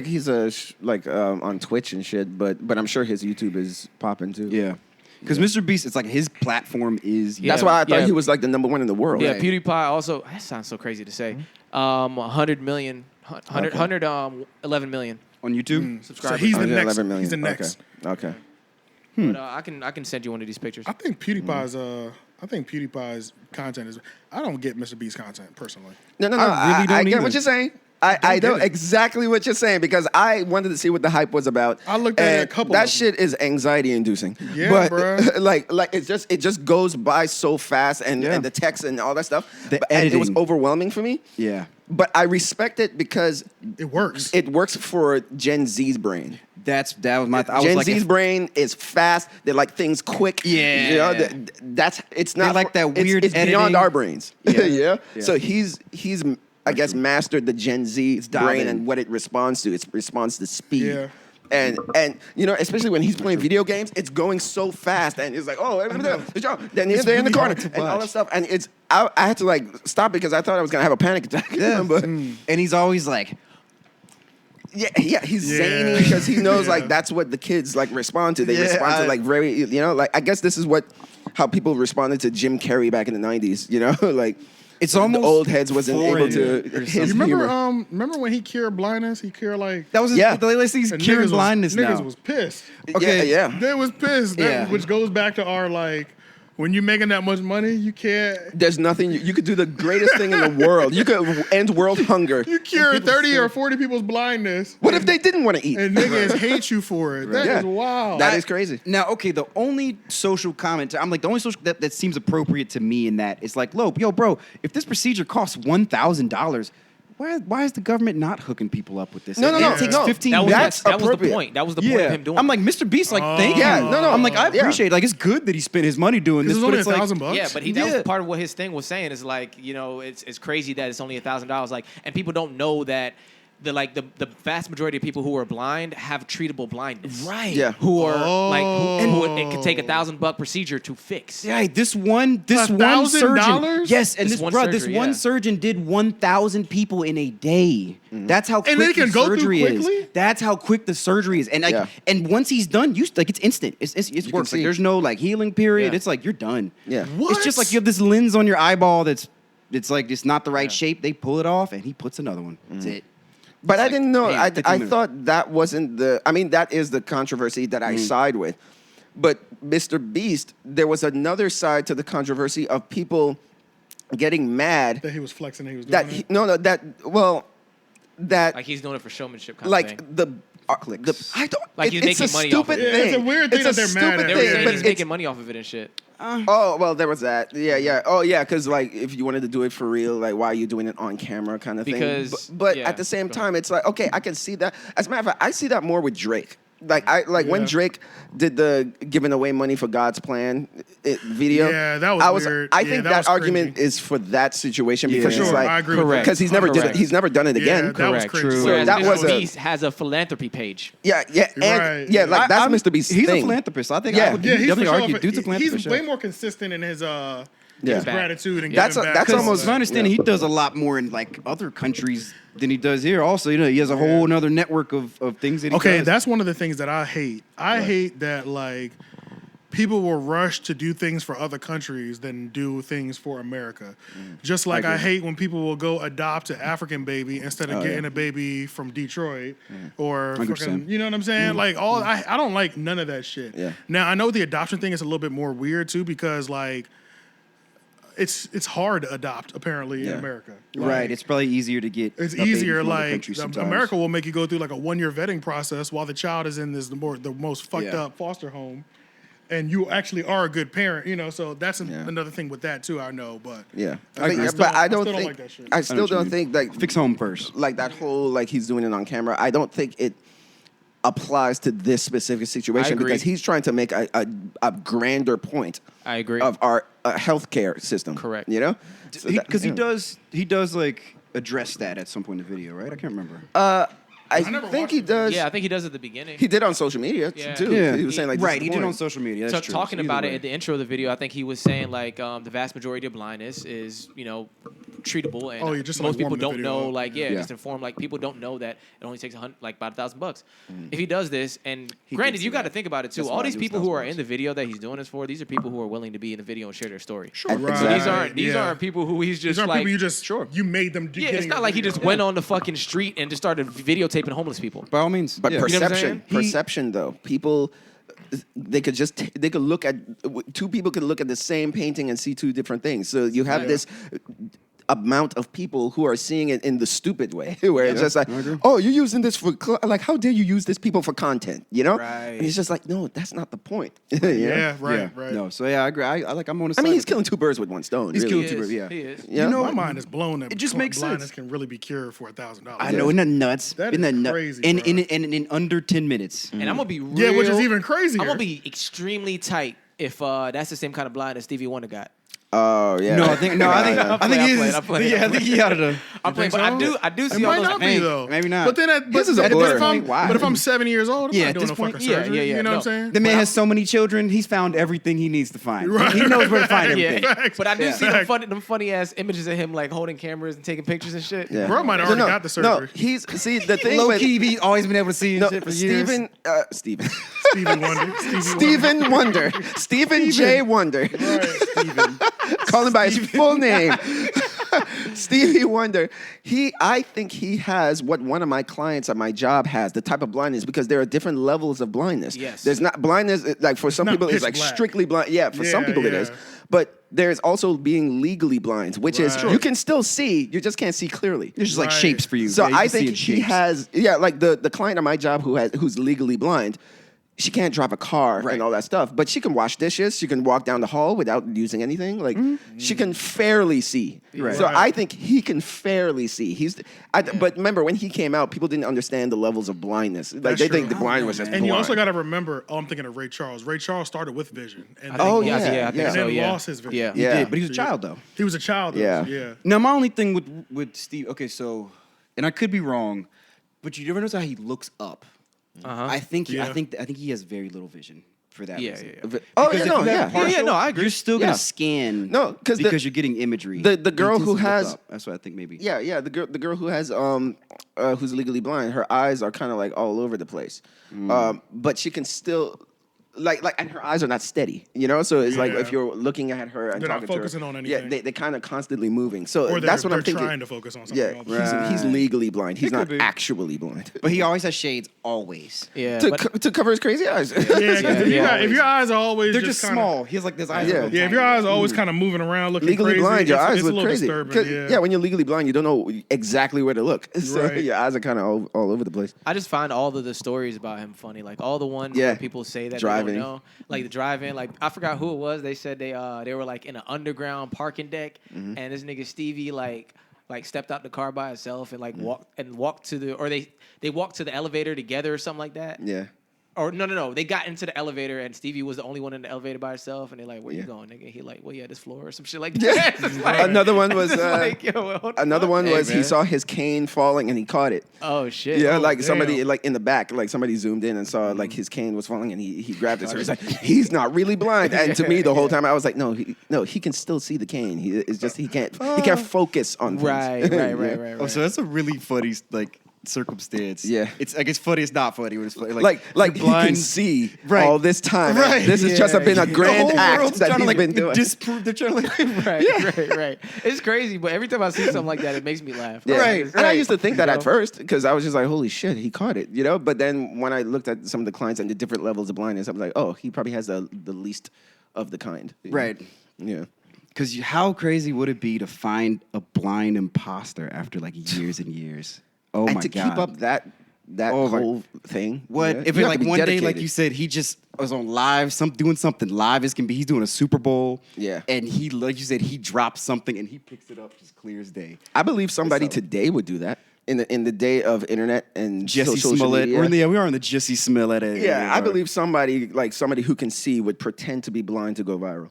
he's on Twitch and shit, but I'm sure his YouTube is popping too. Yeah. Because Mr. Beast, it's like his platform is. Yeah. That's why I thought Yeah. he was like the #1 in the world. Yeah, Right. PewDiePie also. That sounds so crazy to say. 100 million, 11 million On YouTube? So subscribers. he's the 111 next. million. He's the next. Okay. But I can send you one of these pictures. I think PewDiePie's content is. I don't get Mr. Beast's content personally. No. I really don't I get either. what you're saying. I know exactly what you're saying because I wanted to see what the hype was about. I looked at it a and couple That of them. shit is anxiety inducing. Yeah, but, bruh. like it just goes by so fast and the text and all that stuff. And it was editing. overwhelming for me. Yeah. But I respect it because It works. it works for Gen Z's brain. That was my. I was Gen like, Z's if- brain is fast. They like things quick. Yeah. You know, it's not like that weird It's beyond editing. our brains. Yeah. Yeah. Yeah. So he's I guess mastered the Gen Z dialed brain in. and what it responds to. It responds to speed. Yeah. And you know, especially when he's playing video games, it's going so fast, and it's like, oh, then he's there in the really corner hard to and all watch. that stuff, and it's I had to like stop because I thought I was gonna have a panic attack. Yeah. But And he's always like, yeah, he's Yeah. zany because he knows Yeah. like that's what the kids like respond to. They Yeah, respond to I- like very, you know, like I guess this is how people responded to Jim Carrey back in the '90s. You know, like it's almost the old heads wasn't able foreign to or his You remember? humor. Remember when he cured blindness? He cured like. that was his, Yeah. the latest thing's and curing blindness niggas now. was pissed. Okay. Yeah, yeah. They was pissed. Yeah. Which goes back to our like, when you're making that much money, you can't. There's nothing you could do. The greatest thing in the world. You could end world hunger. You cure 30 or 40 people's blindness. What if they didn't want to eat? And niggas hate you for it. That Yeah. is wild. That is crazy. Now, okay, the only social comment, I'm like, the only social that seems appropriate to me in that is like, yo, bro, if this procedure costs $1,000, why is the government not hooking people up with this? No, It takes no. 15 that was, minutes. That's that was the appropriate. point. That was the point of him doing. I'm like, Mr. Beast, like, thank you. Yeah, no. I'm like, I Yeah. appreciate it. Like, it's good that he spent his money doing This this, is only but it's like, $1,000. Yeah, but that Yeah. was part of what his thing was saying is like, you know, it's crazy that it's only $1,000. Like, and people don't know that the vast majority of people who are blind have treatable blindness. Right. Yeah. Who are Oh. it could take $1,000 procedure to fix. Yeah, this one surgeon. $1,000? Yes, and This this one bro, surgery, this one yeah. surgeon did 1,000 people in a day. That's how quick And they can the go through surgery is. quickly? That's how quick the surgery is. And like, Yeah. and once he's done, it's instant. It can works. Like see. there's no like healing period. Yeah. It's like you're done. Yeah. What? It's just like you have this lens on your eyeball it's like it's not the right shape. They pull it off, and he puts another one. That's it. But I like, didn't know. man, I 15 minutes. thought that wasn't the. I mean, that is the controversy that I side with. But Mr. Beast, there was another side to the controversy of people getting mad That he was flexing. He was doing that it. that Like he's doing it for showmanship kind of like thing. the I don't Like it- he's it's a making money off of stupid it. Yeah, thing. it's a weird thing It's that a they're mad stupid at. They were thing, saying but he's it's- making money off of it and shit. Oh well, there was that. Yeah. Oh yeah, because like if you wanted to do it for real, like why are you doing it on camera, kind of thing. Because- But yeah, at the same go time, it's like okay, I can see that. As a matter of fact, I see that more with Drake. Like when Yeah. Drake did the giving away money for God's plan video. Yeah, that was weird. I Yeah, think that that was argument cringy. is for that situation Yeah. because For it's sure, like I agree with Correct. that. because he's never Correct. done it again. Yeah, that was Correct, cringy. true. So Whereas that Mr. was a- Beast has a philanthropy page. Yeah, and Right. yeah, like that's I'm- Mr. Beast's He's thing. a philanthropist. I think Yeah. I would Yeah, he's definitely for sure argue. a- Dude's a philanthropist. He's way more consistent in his Yeah. gratitude and That's giving a- back. that's and all almost- that. My understanding, he does a lot more in like other countries than he does here. Also, you know, he has a whole another network of things that he Okay, does. that's one of the things that I hate. I hate that like people will rush to do things for other countries than do things for America. Just like I hate when people will go adopt an African baby instead of getting a baby from Detroit or 100%. fucking, you know what I'm saying? Like I don't like none of that shit. Yeah. Now I know the adoption thing is a little bit more weird too because like it's hard to adopt apparently in Yeah. America. right. Like, It's probably easier to get. it's a baby easier, from other like countries sometimes. America will make you go through like a 1-year vetting process while the child is in the most fucked Yeah. up foster home, and you actually are a good parent, you know. So that's another thing with that too. I know, but Yeah, I agree. but I don't still don't think like that shit. I I know still what you don't mean. think like Fix home first. like that whole like he's doing it on camera. I don't think it applies to this specific situation agree. because he's trying to make a grander point I agree. of our healthcare system. Correct. You know, So that- Because yeah. he does like address that at some point in the video, right? I can't remember. I never think watched he it. does. Yeah, I think he does at the beginning. He did on social media Yeah. too. Yeah. He was saying like this right, is he the did on point. social media. That's true. Talking So about either it way. at the intro of the video, I think he was saying like the vast majority of blindness is, you know, treatable, and Oh, yeah, just to, most like, people warm the don't video know. up. Like, Yeah. just inform. Like, people don't know that it only takes about $1,000. If he does this, and granted, thinks you of got to that. think about it too. That's All why I these do people who are $1,000. in the video that he's doing this for, these are people who are willing to be in the video and share their story. Sure. Right. So Right. these Yeah. aren't people who he's These just aren't like. people you just you made them. Yeah, it's not like he just went on the fucking street and just started videotaping homeless people. By all means. But yeah. You know what I'm perception, saying? perception though, people, they could look at, two people could look at the same painting and see two different things. So you have this amount of people who are seeing it in the stupid way, where it's just like, oh, you're using this for, like, how dare you use this people for content, you know? Right. And it's just like, no, that's not the point. You know? Yeah, right, Yeah. right. No, so yeah, I agree. I'm on the I side. mean, he's with killing two birds with one stone. He's really. killing two birds, yeah. He is. Yeah. You know, my mind is blown that it just makes blindness sense. can really be cured for $1,000. I know, isn't that nuts? That Isn't is nut- crazy, And bro. in under 10 minutes. And I'm gonna be real. Yeah, which is even crazier. I'm gonna be extremely tight if that's the same kind of blind that Stevie Wonder got. Oh, yeah. No, I think I'm playing. Yeah, I think he out of the. I'm playing, but so? I do It see all might those. not be Hey, though. maybe not. But then, His is a but blur. if I'm, Why? but if I'm 70 years old, I'm Yeah, not at doing this no point, fucking yeah, surgery. yeah, You know no. what I'm saying? The man has so many children. He's found everything he needs to find. Right. He knows where to find everything. Yeah, Facts. but I do see Facts. them funny ass images of him like holding cameras and taking pictures and shit. Yeah. Bro might have already got the No, surgery. he's, see, the thing Low with, key, he's always been able to see no, shit for years. Stephen Stevie Wonder. Stephen Wonder. Stephen J. Wonder. Call him by his full name. Stevie Wonder. I think he has what one of my clients at my job has, the type of blindness, because there are different levels of blindness. Yes. There's not blindness, like for some not people, it's pitch like black. strictly blind. Yeah, for some Yeah, people it is. yeah. But there's also being legally blind, which is Right. you can still see, you just can't see clearly. It's just like Right. shapes for you. So Yeah, you I can see think in he shapes. has, like the client at my job who's legally blind, she can't drive a car Right. and all that stuff, but she can wash dishes. She can walk down the hall without using anything. Like she can fairly see. Right. So Right. I think he can fairly see. But remember when he came out, people didn't understand the levels of blindness. Like That's they true. think the blind was just And blind. you also got to remember, I'm thinking of Ray Charles. Ray Charles started with vision. And Oh, then, yeah, I think yeah. and so. then Yeah, lost his vision. Yeah. He Yeah. did, but he was a child though. He was a child. Yeah. Yeah. Now my only thing with Steve, okay, so, and I could be wrong, but you ever notice how he looks up? I think Yeah. I think he has very little vision for that Yeah, reason. yeah, yeah. Oh, Because yeah, if no, you have yeah. partial, Yeah, no, I agree. You're still gonna Yeah. scan. No, 'cause because you're getting imagery. the girl He who tends to look has- up. That's what I think maybe. Yeah, the girl who has who's legally blind, her eyes are kind of like all over the place, but she can still like and her eyes are not steady, you know. So it's like Yeah. if you're looking at her and They're not talking to her, focusing on yeah, anything. they're kind of constantly moving. So Or that's what they're I'm thinking. trying to focus on something Yeah, else. he's legally blind. He's It not could be. actually blind. But he always has shades, always. Yeah, to, but to cover his crazy eyes. Yeah, because Yeah. if your eyes are always They're just kinda, small. He has like this eyes. Yeah. are real Yeah, if your tiny. eyes are always kind of moving around, looking Legally crazy, blind, your it's, eyes it's a look little crazy. disturbing. 'Cause, Yeah. when you're legally blind, you don't know exactly where to look. So Right. your eyes are kind of all over the place. I just find all of the stories about him funny. Like all the ones Yeah. where people say that Driving. they don't know. Like the driving. Like I forgot who it was. They said they were like in an underground parking deck, Mm-hmm. and this nigga Stevie like stepped out the car by himself and like walked to the, or they walked to the elevator together or something like that. Yeah. Or no. They got into the elevator and Stevie was the only one in the elevator by herself. And they're like, "Where Yeah. you going, nigga?" He like, "Well, yeah, this floor or some shit like that." It's like- Another one was it's like, yo, what the another fuck? one Hey, was he man. saw his cane falling and he caught it. Oh shit. Yeah, Oh, like damn. somebody like in the back, like somebody zoomed in and saw like his cane was falling and he grabbed it. So he's like, he's not really blind. And to me, the whole time I was like, no, he can still see the cane. It's just he can't focus on things. Right. Yeah. Oh, so that's a really funny like circumstance. Yeah. It's I guess funny. It's not funny. When it's funny. Like you're he can see Right. all this time. Right. This has just been a The grand whole act world's that trying he's to, like, been doing. disprove. They're trying to like. Right. It's crazy, but every time I see something like that, it makes me laugh. Yeah. Right, And I used to think that You at know? first because I was just like, holy shit, he caught it, you know? But then when I looked at some of the clients and the different levels of blindness, I was like, oh, he probably has the least of the kind. Right. Yeah. Because how crazy would it be to find a blind imposter after like years and years? Oh And my to god! keep up that Oh my- whole thing. What yeah, if you it have like to be one day, dedicated. like you said, he just was on live, doing something live as can be. He's doing a Super Bowl, Yeah. and he, like you said, he drops something and he picks it up just clear as day. I believe somebody So- today would do that in the day of internet and Jesse social Smollett, media. we are in the Jesse Smollett. Yeah, I believe somebody who can see would pretend to be blind to go viral.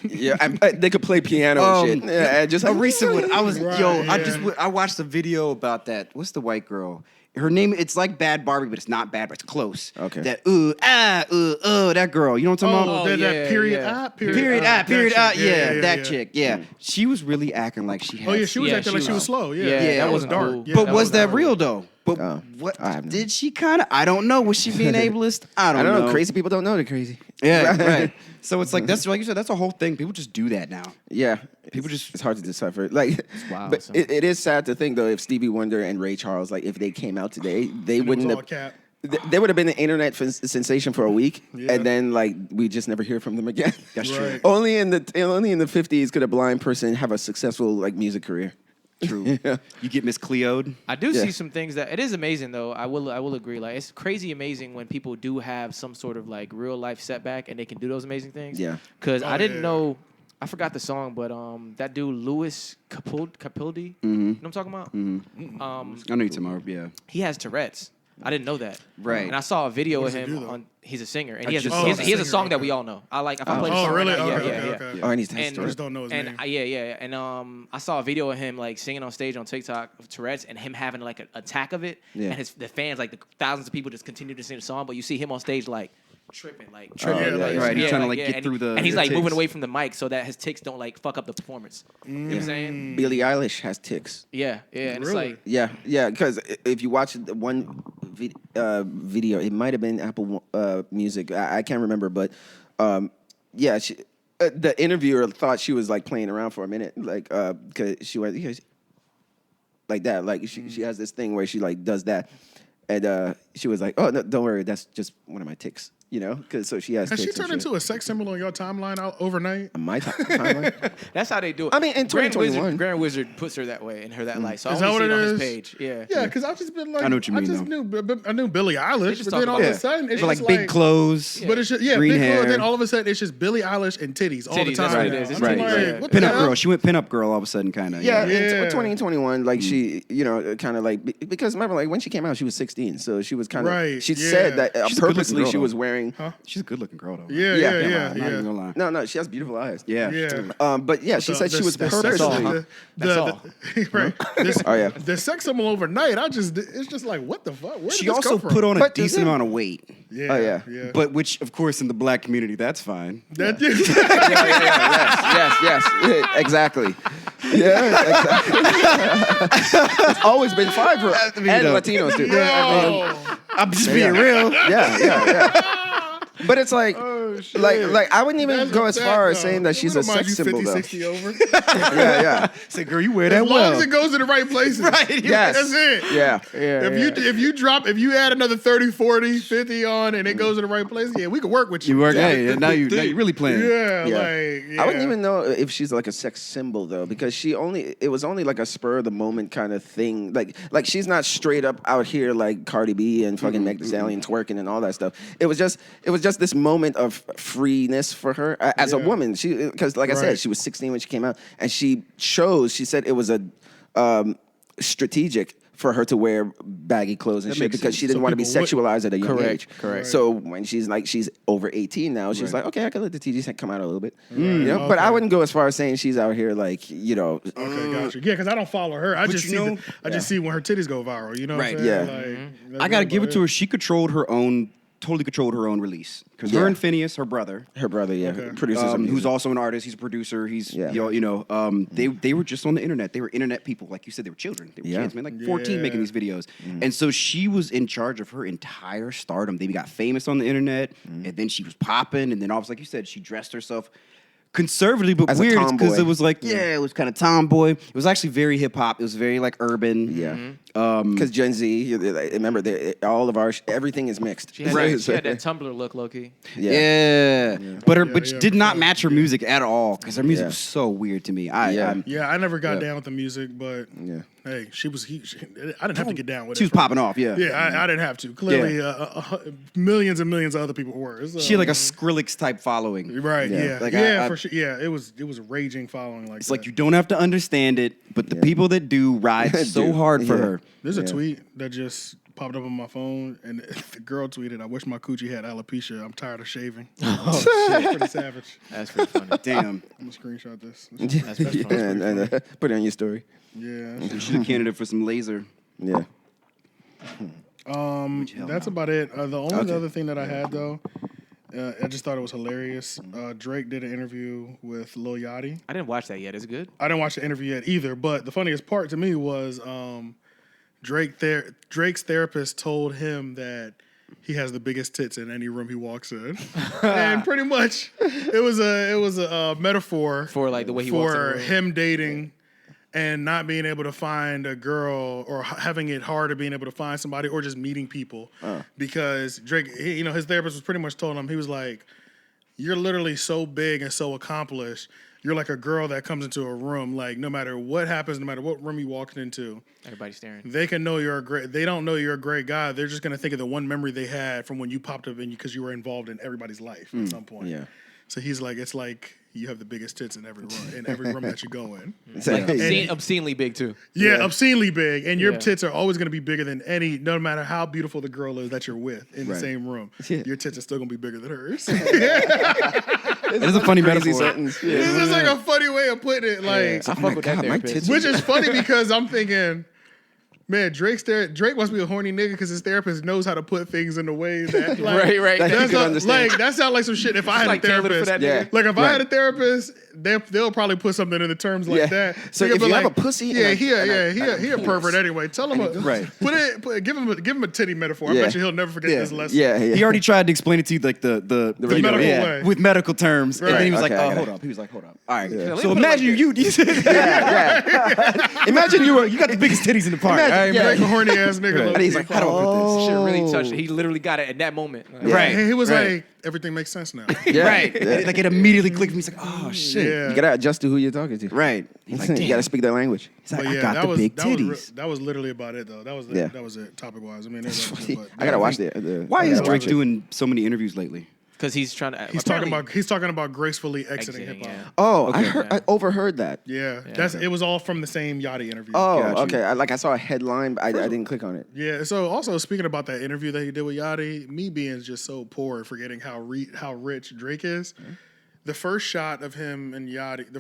Yeah, they could play piano and shit. Yeah, just a recent one. I was Right, I yeah. just I watched a video about that. What's the white girl? her name. It's like Bad Barbie, but it's not bad. But it's close. Okay. That that girl. You know what I'm talking about? that period. That chick. Yeah, she was really acting like she had. Oh yeah, she was acting like she was slow. Yeah, that was wasn't dark. cool. Yeah, But was that real though? But what I have no did she kind of? I don't know. Was she being ableist? I don't know. Crazy people don't know they're crazy. Yeah, right. So it's like that's like you said. That's a whole thing. People just do that now. Yeah, People just- it's hard to decipher. Like, wild, but son. it is sad to think though if Stevie Wonder and Ray Charles, like, if they came out today, they wouldn't all have. cap. They would have been an internet sensation for a week, Yeah. and then like we just never hear from them again. That's true. Right. Only in the 50s could a blind person have a successful like music career. True. You get Miss Cleo'd. I do Yeah. see some things that it is amazing though. I will agree. Like it's crazy amazing when people do have some sort of like real life setback and they can do those amazing things. Yeah. Because Oh, I didn't yeah. know. I forgot the song, but that dude 𝙿𝙾𝚃𝚃. You know what I'm talking about? I know you're talking about. Yeah. He has Tourette's. I didn't know that. Right. And I saw a video What of does he him do, though? on. He's a singer, and I he has just a, saw he has, that. he has a song Singer, that we okay. all know. I like. If I play the Oh, song really? right now, Okay, yeah, okay, yeah. okay. Oh, I need to And, I just don't know his name. yeah. And I saw a video of him like singing on stage on TikTok of Tourette's and him having like an attack of it. Yeah. And the fans, like the thousands of people, just continue to sing the song, but you see him on stage like tripping, yeah, like, right. He's trying to, like, get and through the- and he's the like moving tics. away from the mic so that his tics don't like fuck up the performance. You know what I'm saying? Billie Eilish has tics. Yeah, and it's Really? like Yeah. Because if you watch the one video, it might have been Apple Music. I can't remember, but yeah, the interviewer thought she was like playing around for a minute, like because she was like that, like she has this thing where she like does that, and she was like, "Oh no, don't worry, that's just one of my tics." You know, because so she has. Has she tics and turned shit. into a sex symbol on your timeline overnight? My timeline? that's how they do it. I mean, in 2021. Grand Wizard puts her that way in her that light. So I Is only that see what it on it his is? page. Yeah. Yeah, because I've just been like, I know what you mean, just I knew Billie Eilish, just but then talk all of about a sudden it's For just like big clothes. But it's just, green big hair. clothes. Then all of a sudden it's just Billie Eilish and titties all the Titties, time. that's what it now. is. It's I'm titties, like, yeah. what the Pinup hell? girl. She went pinup girl all of a sudden, kind of. Yeah, Yeah. in 2021, like she, you know, kind of like because remember, like when she came out, she was 16, so she was kind of. Right, She yeah. said that She's a good-looking purposely girl, she though. was wearing. She's a good looking girl though. Yeah, Yeah, yeah, yeah, yeah. I'm not even gonna lie. No, she has beautiful eyes. Yeah. Yeah. But yeah, she said she was purposely. That's all. Right. This, Oh, yeah. The sex symbol overnight. It's just like, what the fuck? Where did She this also come from? put on a But does decent it- amount of weight, Yeah, Oh, yeah. yeah. but which, of course, in the black community, that's fine. That, Yes, exactly. Yeah, exactly. It's always been fine for and Latinos too. I'm just being real. Yeah. But it's like, shit. like I wouldn't even That's go as upset, far as though. saying that We she's a don't mind sex you symbol 50, though. 60 over. Yeah. Say, girl, you wear that As long well. as it goes to the right places. Right. Yes. That's it. Yeah. If you add another 30, 40, 50 on and it goes to the right place, yeah, we can work with you. You work. Hey, now you really playing. Yeah, Yeah. like yeah. I wouldn't even know if she's like a sex symbol though, because it was only like a spur of the moment kind of thing. Like she's not straight up out here like Cardi B and fucking Meg Thee Stallion twerking and all that stuff. It was just this moment of freeness for her as a woman. Because like I said, Right. she was 16 when she came out, and she said it was a strategic for her to wear baggy clothes and That shit makes because sense. she didn't So want to be people would- sexualized at a young age. Correct. So when she's over 18 now, she's like, okay, I can let the TGs come out a little bit. You know? But Okay. I wouldn't go as far as saying she's out here like, you know. Okay, gotcha. Yeah, because I don't follow her. I But just you see know- I just see when her titties go viral. You know Right. what I'm saying? Yeah. Like, that's I gotta about give it to her. She totally controlled her own release because her Yeah. and Phineas, her brother, Her brother, produces some who's music. also an artist. He's a producer. He's Yeah. they were just on the internet. They were internet people, like you said. They were children. They were Yeah. kids, man, like 14 Yeah. making these videos. And so she was in charge of her entire stardom. They got famous on the internet, and then she was popping. And then all of a sudden, like you said, she dressed herself conservatively, but As a weird because tomboy. it was like, it was kind of tomboy. It was actually very hip hop. It was very like urban. Yeah. Because Gen Z, remember, everything is mixed. She had, she had that Tumblr look, low-key. Yeah. But Yeah, did for not sure. match her music at all because her music Yeah. was so weird to me. Yeah. Yeah, I never got down with the music, but Yeah. hey, I didn't have to get down with it. She was popping off, yeah. Yeah, I didn't have to. Clearly, millions and millions of other people were. So, She had like a Skrillex type following. right, Yeah. yeah, Like, yeah, I- for sure. Yeah, it was a raging following like It's that. like you don't have to understand it, but the people that do ride so hard for Yeah. her. There's a Yeah. tweet that just popped up on my phone, and the girl tweeted, "I wish my coochie had alopecia. I'm tired of shaving." Oh shit, pretty savage. That's pretty funny. Damn. I'm gonna screenshot this. That's pretty funny. and put it on your story. Yeah, She's a candidate for some laser. Yeah. That's about it. The only other thing that I had though, I just thought it was hilarious. Drake did an interview with Lil Yachty. I didn't watch that yet. Is it good? I didn't watch the interview yet either, but the funniest part to me was Drake's therapist told him that he has the biggest tits in any room he walks in, and pretty much it was a metaphor For like the way he walks in the for room. him dating and not being able to find a girl or having it harder being able to find somebody or just meeting people because Drake, his therapist was pretty much told him, he was like, you're literally so big and so accomplished. You're like a girl that comes into a room, like no matter what happens, no matter what room you walk into, Everybody's staring. they can know they don't know you're a great guy. They're just going to think of the one memory they had from when you popped up in because you were involved in everybody's life at some point. Yeah. So he's like, it's like you have the biggest tits in every room that you go in. It's like, Obscenely big too. Yeah, obscenely big. And your Yeah. tits are always going to be bigger than no matter how beautiful the girl is that you're with in the Right. same room. Yeah. Your tits are still going to be bigger than hers. It is a funny crazy metaphor. sentence. It's just like a funny way of putting it. Like, I fuck with that therapist. which is funny because I'm thinking, man, Drake must be a horny nigga because his therapist knows how to put things in a way that, like, Right. That he That's can not, understand. like that sounds like some shit. If I had like a tailored for therapist, that Yeah. nigga. like if I Right. had a therapist, they'll probably put something in the terms like Yeah. that. So Nigga if be you have like, a pussy and yeah, a he a pervert anyway. Tell him, Right. give him a titty metaphor. I Yeah. bet you he'll never forget Yeah. this lesson. Yeah. He already tried to explain it to you like the medical way. with medical terms, and then he was Okay, like, I "Oh, got hold it. up." He was like, "Hold up." All right. Yeah. Let me So put it like imagine this. you imagine you got the biggest titties in the park. Imagine- all right, yeah. Like a horny ass nigga. Right. low And he's key. like, how do I put this? Shit really touched it. He literally got it at that moment. Like, Yeah. Right. And he was Right. like, everything makes sense now. Yeah. Right. Yeah. Like it immediately clicked me. He's like, "Oh shit." Yeah. You gotta adjust to who you're talking to. Right. He's like, you "Damn." gotta speak their language. He's like, But "I yeah, got that the was big that was titties." that was literally about it though. Yeah. That was it topic wise. I mean, I gotta watch the Why I is gotta Drake watch it. doing so many interviews lately? Because he's trying to. He's talking about gracefully exiting hip hop. yeah. Oh, Okay. I overheard that. Yeah, it was all from the same Yachty interview. Oh, Got you. okay. I saw a headline, but I didn't click on it. Yeah. So also speaking about that interview that he did with Yachty, me being just so poor, forgetting how rich Drake is. The first shot of him and Yachty,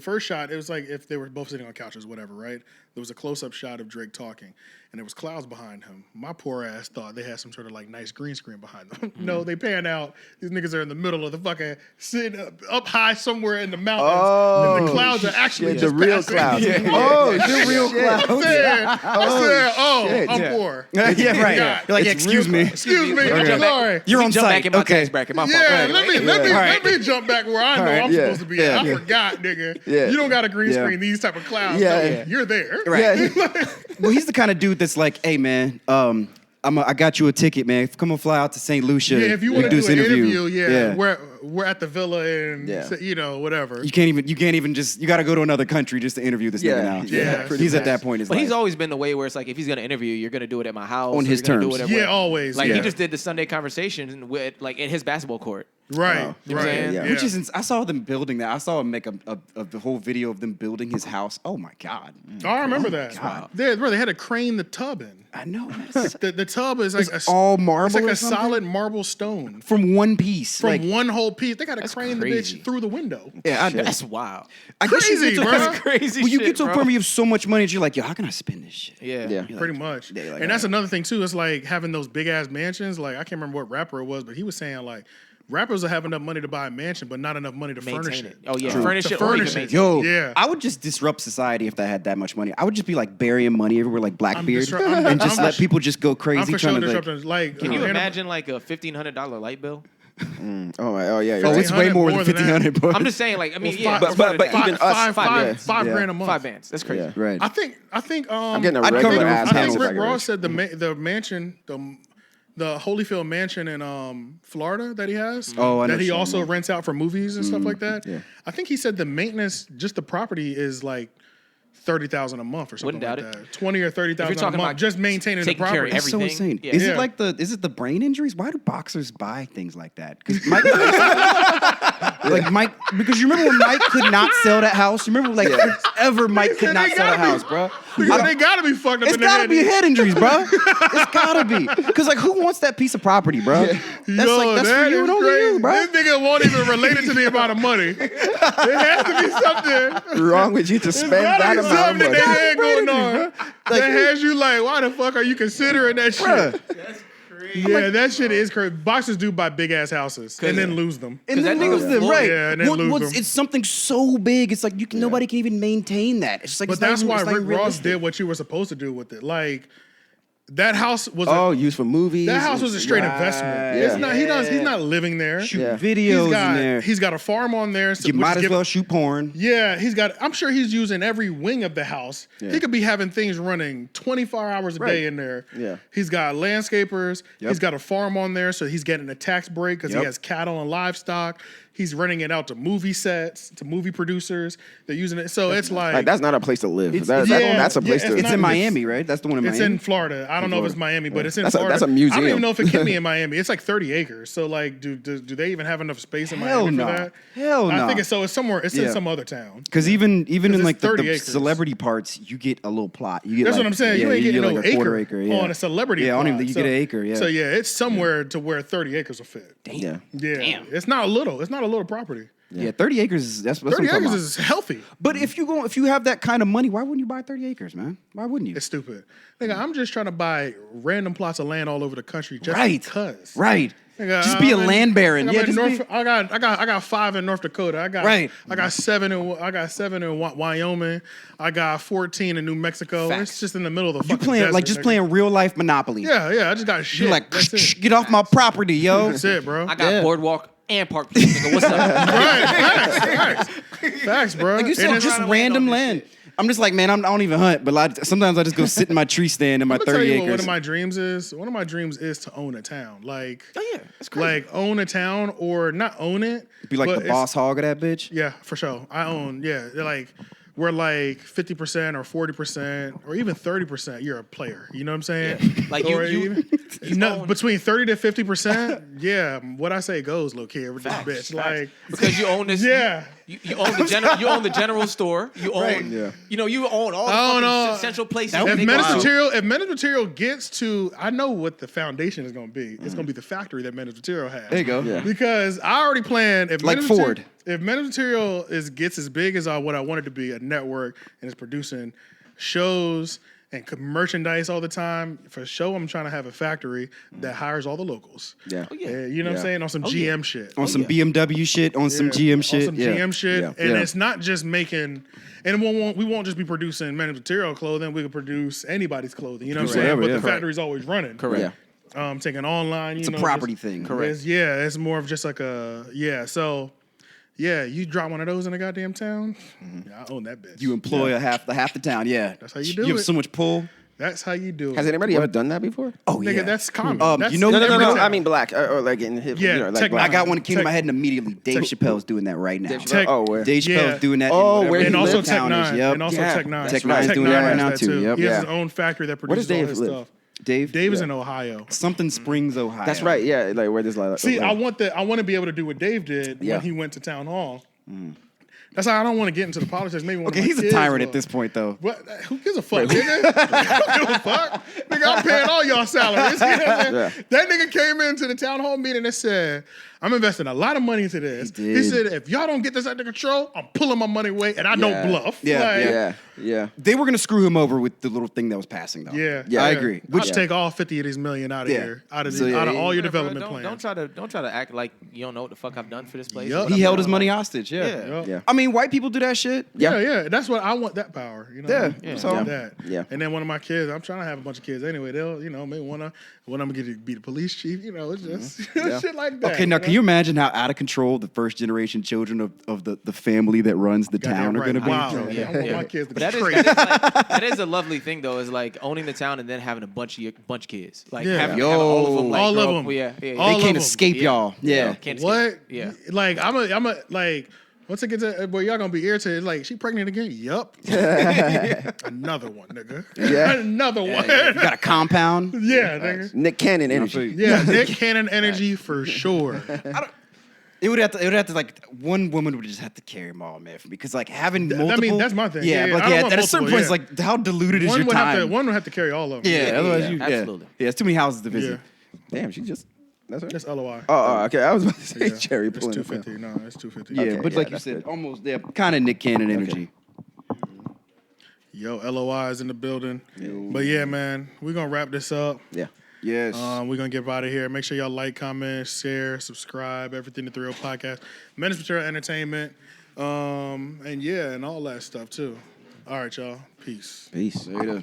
it was like if they were both sitting on couches, whatever, right? There was a close-up shot of Drake talking, and there was clouds behind him. My poor ass thought they had some sort of like nice green screen behind them. No, they pan out. These niggas are in the middle of the fucking sitting up high somewhere in the mountains, and the clouds are actually Shit, just the real passing. clouds. Yeah. Oh, the real I clouds. said, shit. I'm Yeah. poor. Yeah, right. Yeah. You're like, It's "Excuse real me." Excuse me, Okay. I'm sorry. You're on Jump site. back in my Okay. tax bracket. My fault. Yeah, Right, let right. me jump back where I know I'm Yeah. supposed to be. Yeah. I forgot, nigga. Yeah. You don't got a green Yeah. screen. These type of clouds. Yeah. No, Yeah. you're there. Right. Yeah. Well, he's the kind of dude that's like, "Hey, man, I got you a ticket, man. Come on, fly out to St. Lucia. Yeah, if you want to do this an interview, we're at the villa and Yeah. whatever. You can't even just. You got to go to another country just to interview this nigga now. Yeah. He's at that point. In his But he's life. always been the way where it's like, if he's gonna interview you, you're gonna do it at my house On or his you're gonna terms. Do it at Yeah, always. Like yeah. he just did the Sunday conversation with like in his basketball court. right, You know what I'm right. saying? Yeah. Which is, I saw them building that. I saw him make the whole video of them building his house. Oh my god! Oh, I remember that. God. They had to crane the tub in. I know. That's The tub is like all marble It's like or a something? solid marble stone from one piece. from like, one whole piece. They got to That's crane crazy. the bitch through the window. yeah, That's wild. I guess you Crazy, get to a bro. point- Crazy Well, you shit, get to a bro. point where you have so much money that you're like, "Yo, how can I spend this shit?" Yeah. Yeah. You're Pretty like- much. yeah, like, And that's all right. another thing too. It's like having those big ass mansions. Like I can't remember what rapper it was, but he was saying like rappers will have enough money to buy a mansion, but not enough money to furnish Maintain it. it. Oh yeah, True. furnish To it or furnish even it. maintain Yo, Yeah. I would just disrupt society if I had that much money. I would just be like burying money everywhere, like Blackbeard, I'm and just for let sure- people just go I'm crazy for sure trying to like. disrupting. Like, Can you Hannibal- imagine like a $1,500 light bill? Oh yeah. You're Oh, right. it's way 1,500 more than more than that. 1,500. But I'm just saying, like, I mean, Well, yeah, five- but even us, five yeah. grand a month. 5 bands. That's crazy. Yeah. right. I think. I'm getting a I'd regular cover ass the- I house think if Rick could. Ross said the mansion, the Holyfield mansion in Florida that he has, Oh, I know that he what you're also talking rents out for movies and stuff like that. yeah. I think he said the maintenance, just the property, is like $30,000 a month or something Wouldn't like doubt that. 20 or 30,000 a talking month, about just maintaining the taking care of property. That's so everything. insane. Yeah. Is Yeah. is it the brain injuries? Why do boxers buy things like that? Because Mike, because you remember when Mike could not sell that house? You remember forever Mike could not they sell that gotta be- house, bro. They gotta be fucked up It's in the gotta head. be head injuries, bro. It's gotta be. Because like, who wants that piece of property, bro? That's that's for that you is and only crazy. you, bro. This nigga won't even relate it to the amount of money. There has to be something. Wrong with you to spend There's that gotta be amount of something money. that they had going on. that has you like, why the fuck are you considering that shit? Bruh. That's crazy. Yeah, that shit is crazy. Boxers do buy big ass houses and then lose them. And then that nigga lose them, full. right? Yeah, and then lose them. It's something so big. It's like nobody can even maintain that. It's just like, But it's not that's even- why it's not Rick even Ross realistic. did what you were supposed to do with it. Like that house was used for movies. that house was a straight investment. It's not. He's not living there. Shoot Yeah. videos in there. He's got a farm on there. So You which might is as giving- well shoot porn. Yeah, he's got. I'm sure he's using every wing of the house. Yeah. He could be having things running 24 hours a day in there. Yeah. He's got landscapers. Yep. He's got a farm on there, so he's getting a tax break because Yep. he has cattle and livestock. He's renting it out to movie sets, to movie producers. They're using it, so it's like that's not a place to live. It's- That's a place yeah, to. it's It's not- in Miami, right? That's the one in it's Miami. in Florida. I don't know if it's Miami, but it's in That's a- Florida. that's a I don't museum. even know if it can be in Miami. It's like 30 acres. So like, do they even have enough space in Hell Miami no. for that? Hell I no. think it's somewhere. It's in Yeah. some other town. Because even in it's like 30 the acres. celebrity parts, you get a little plot. You get That's like, what I'm saying. Yeah, You ain't getting get no like a quarter acre yeah. on a celebrity. Yeah, I don't even plot. think you get an acre. Yeah. So yeah, it's somewhere to where 30 acres will fit. Yeah. Yeah, Damn. it's not little. It's not a little property. Yeah, 30 acres is that's what 30 I'm talking acres about. is healthy. But if you have that kind of money, why wouldn't you buy 30 acres, man? Why wouldn't you? It's stupid. Nigga, I'm just trying to buy random plots of land all over the country just Right. because. Right. Nigga, Just be a I'm in- land baron. nigga, Yeah, I'm in just North, I got 5 in North Dakota. I got Right. I got 7 in Wyoming. I got 14 in New Mexico. Facts. It's just in the middle of the you fucking playing like desert, just nigga. playing real life Monopoly. Yeah, I just got shit. You're like, That's it. get off my property, yo. That's it, bro. I got Yeah. boardwalk and park. Nigga, what's up? Right, facts, bro. Like you And said, it's- just trying to land random on this land. I'm just like, man, I don't even hunt, but sometimes I just go sit in my tree stand in my I'm gonna tell 30 you what acres. one of my dreams is. One of my dreams is to own a town. Like, Oh yeah, that's crazy. like own a town or not own it. Be like but the it's- boss hog of that bitch. Yeah, for sure. I own. Yeah, they're like we're like 50% or 40% or even 30%. You're a player. You know what I'm saying? Yeah. Like Or you even- no, own- between 30 to 50%. Yeah, what I say goes, low kid with this bitch. Like, because you own this. yeah. You own the general store. You own. Right. Yeah. You own all the I don't fucking know. central places. That would If be Menace wild. material gets to, I know what the foundation is going to be. It's going to be the factory that Menace Material has. There you go. Yeah. Because I already planned if Like Menace Ford. If Menace Material gets as big as what I want it to be, a network, and is producing shows and merchandise all the time, for a show I'm trying to have a factory that hires all the locals. Yeah. Yeah, you know what I'm Yeah. saying? On some GM shit. On some BMW shit, on some GM shit. On some yeah. GM shit. Yeah. And Yeah. it's not just making, and we won't just be producing Menace Material clothing, we could produce anybody's clothing. You know what I'm saying? Whatever, But yeah. the factory's always running. Correct. Yeah. Taking online, It's a property thing. Correct. It's more of just like so yeah, you drop one of those in a goddamn town, yeah, I own that bitch. You employ half the town. Yeah. That's how you do You have it. so much pull. That's how you do it. Has anybody ever done that before? Oh Nigga, yeah. that's common. That's you know- No, every town. I mean black or like in hip. Yeah, you know, like tech- black. I got one that came to Tech- my head and immediately. Dave Chappelle's doing that right now. Dave Chappelle. Tech- Oh, where? Dave Chappelle's Yeah. doing that. Oh, in where whatever And he also little Tech town is. Nine. Yep. And also Yeah. Tech Nine. Tech Nine's doing that right now, has too. Yep. He has Yeah. his own factory that Where does produces all Dave his live? stuff. Dave. Dave is in Ohio. Something Springs, Ohio. That's right. Yeah, like where this like. See, I want to be able to do what Dave did Yeah. when he went to town hall. That's how I don't want to get into the politics. Maybe one Okay, of my he's a kids tyrant will. at this point, though. What? Who gives a fuck, nigga? Who gives a fuck? Nigga, I'm paying all y'all salaries. You know what I'm saying? Yeah. That nigga came into the town hall meeting and said, I'm investing a lot of money into this. He did. He said, if y'all don't get this under control, I'm pulling my money away and I don't bluff. Yeah, Like, Yeah. They were gonna screw him over with the little thing that was passing, though. Yeah, Yeah, I agree. Which Which take all 50 of these million out of Yeah. here, out of So, yeah, all your Bro, development don't plans. don't try to act like you don't know what the fuck I've done for this place. Yup. What he I've held done. his money hostage. Yeah. Yeah. Yeah. I mean, white people do that shit. Yeah. That's what I want. That power. You know. Yeah, I so- want that. Yeah. And then one of my kids, I'm trying to have a bunch of kids anyway. They'll, maybe one of them get to be the police chief. It's just shit like that. Okay, now can you imagine how out of control the first generation children of the family that runs the Goddamn town are right. going to be? Wow. Yeah. I want my kids to But be that crazy. is that is a lovely thing though. Is like owning the town and then having a bunch of kids. Like Yeah. having Yo. all of them. Like, All grow of up- them. Yeah. All They of can't them. escape y'all. Yeah. Can't What? escape. Yeah. Like I'm a like. Once it gets to, boy, y'all gonna be irritated. Like, she pregnant again? Yup. Another one, nigga. Yeah. Another one. You got a compound. Yeah, nigga. Nick Cannon energy. Yeah, Nick Cannon energy for sure. It would have to like one woman would just have to carry them all, man, because like having multiple. I mean, that's my thing. Yeah, Yeah, like I don't yeah, want at a certain multiple, point, it's like how diluted is One your would time? one would have to carry all of them. Yeah, otherwise yeah, you. absolutely. Yeah, it's too many houses to visit. Yeah. Damn, she just. That's right. That's LOI. Oh, okay. I was about to say Yeah. Cherry It's pulling. 250. No, it's 250. Yeah, Okay, but yeah, like you that's said, good. almost kind of Nick Cannon energy. Yo, LOI is in the building. But yeah, man, we're gonna wrap this up. Yeah. Yes. We're gonna get out of here. Make sure y'all like, comment, share, subscribe, everything to 3 Podcast. Menace Material Entertainment. And all that stuff too. All right, y'all. Peace. Peace. Later.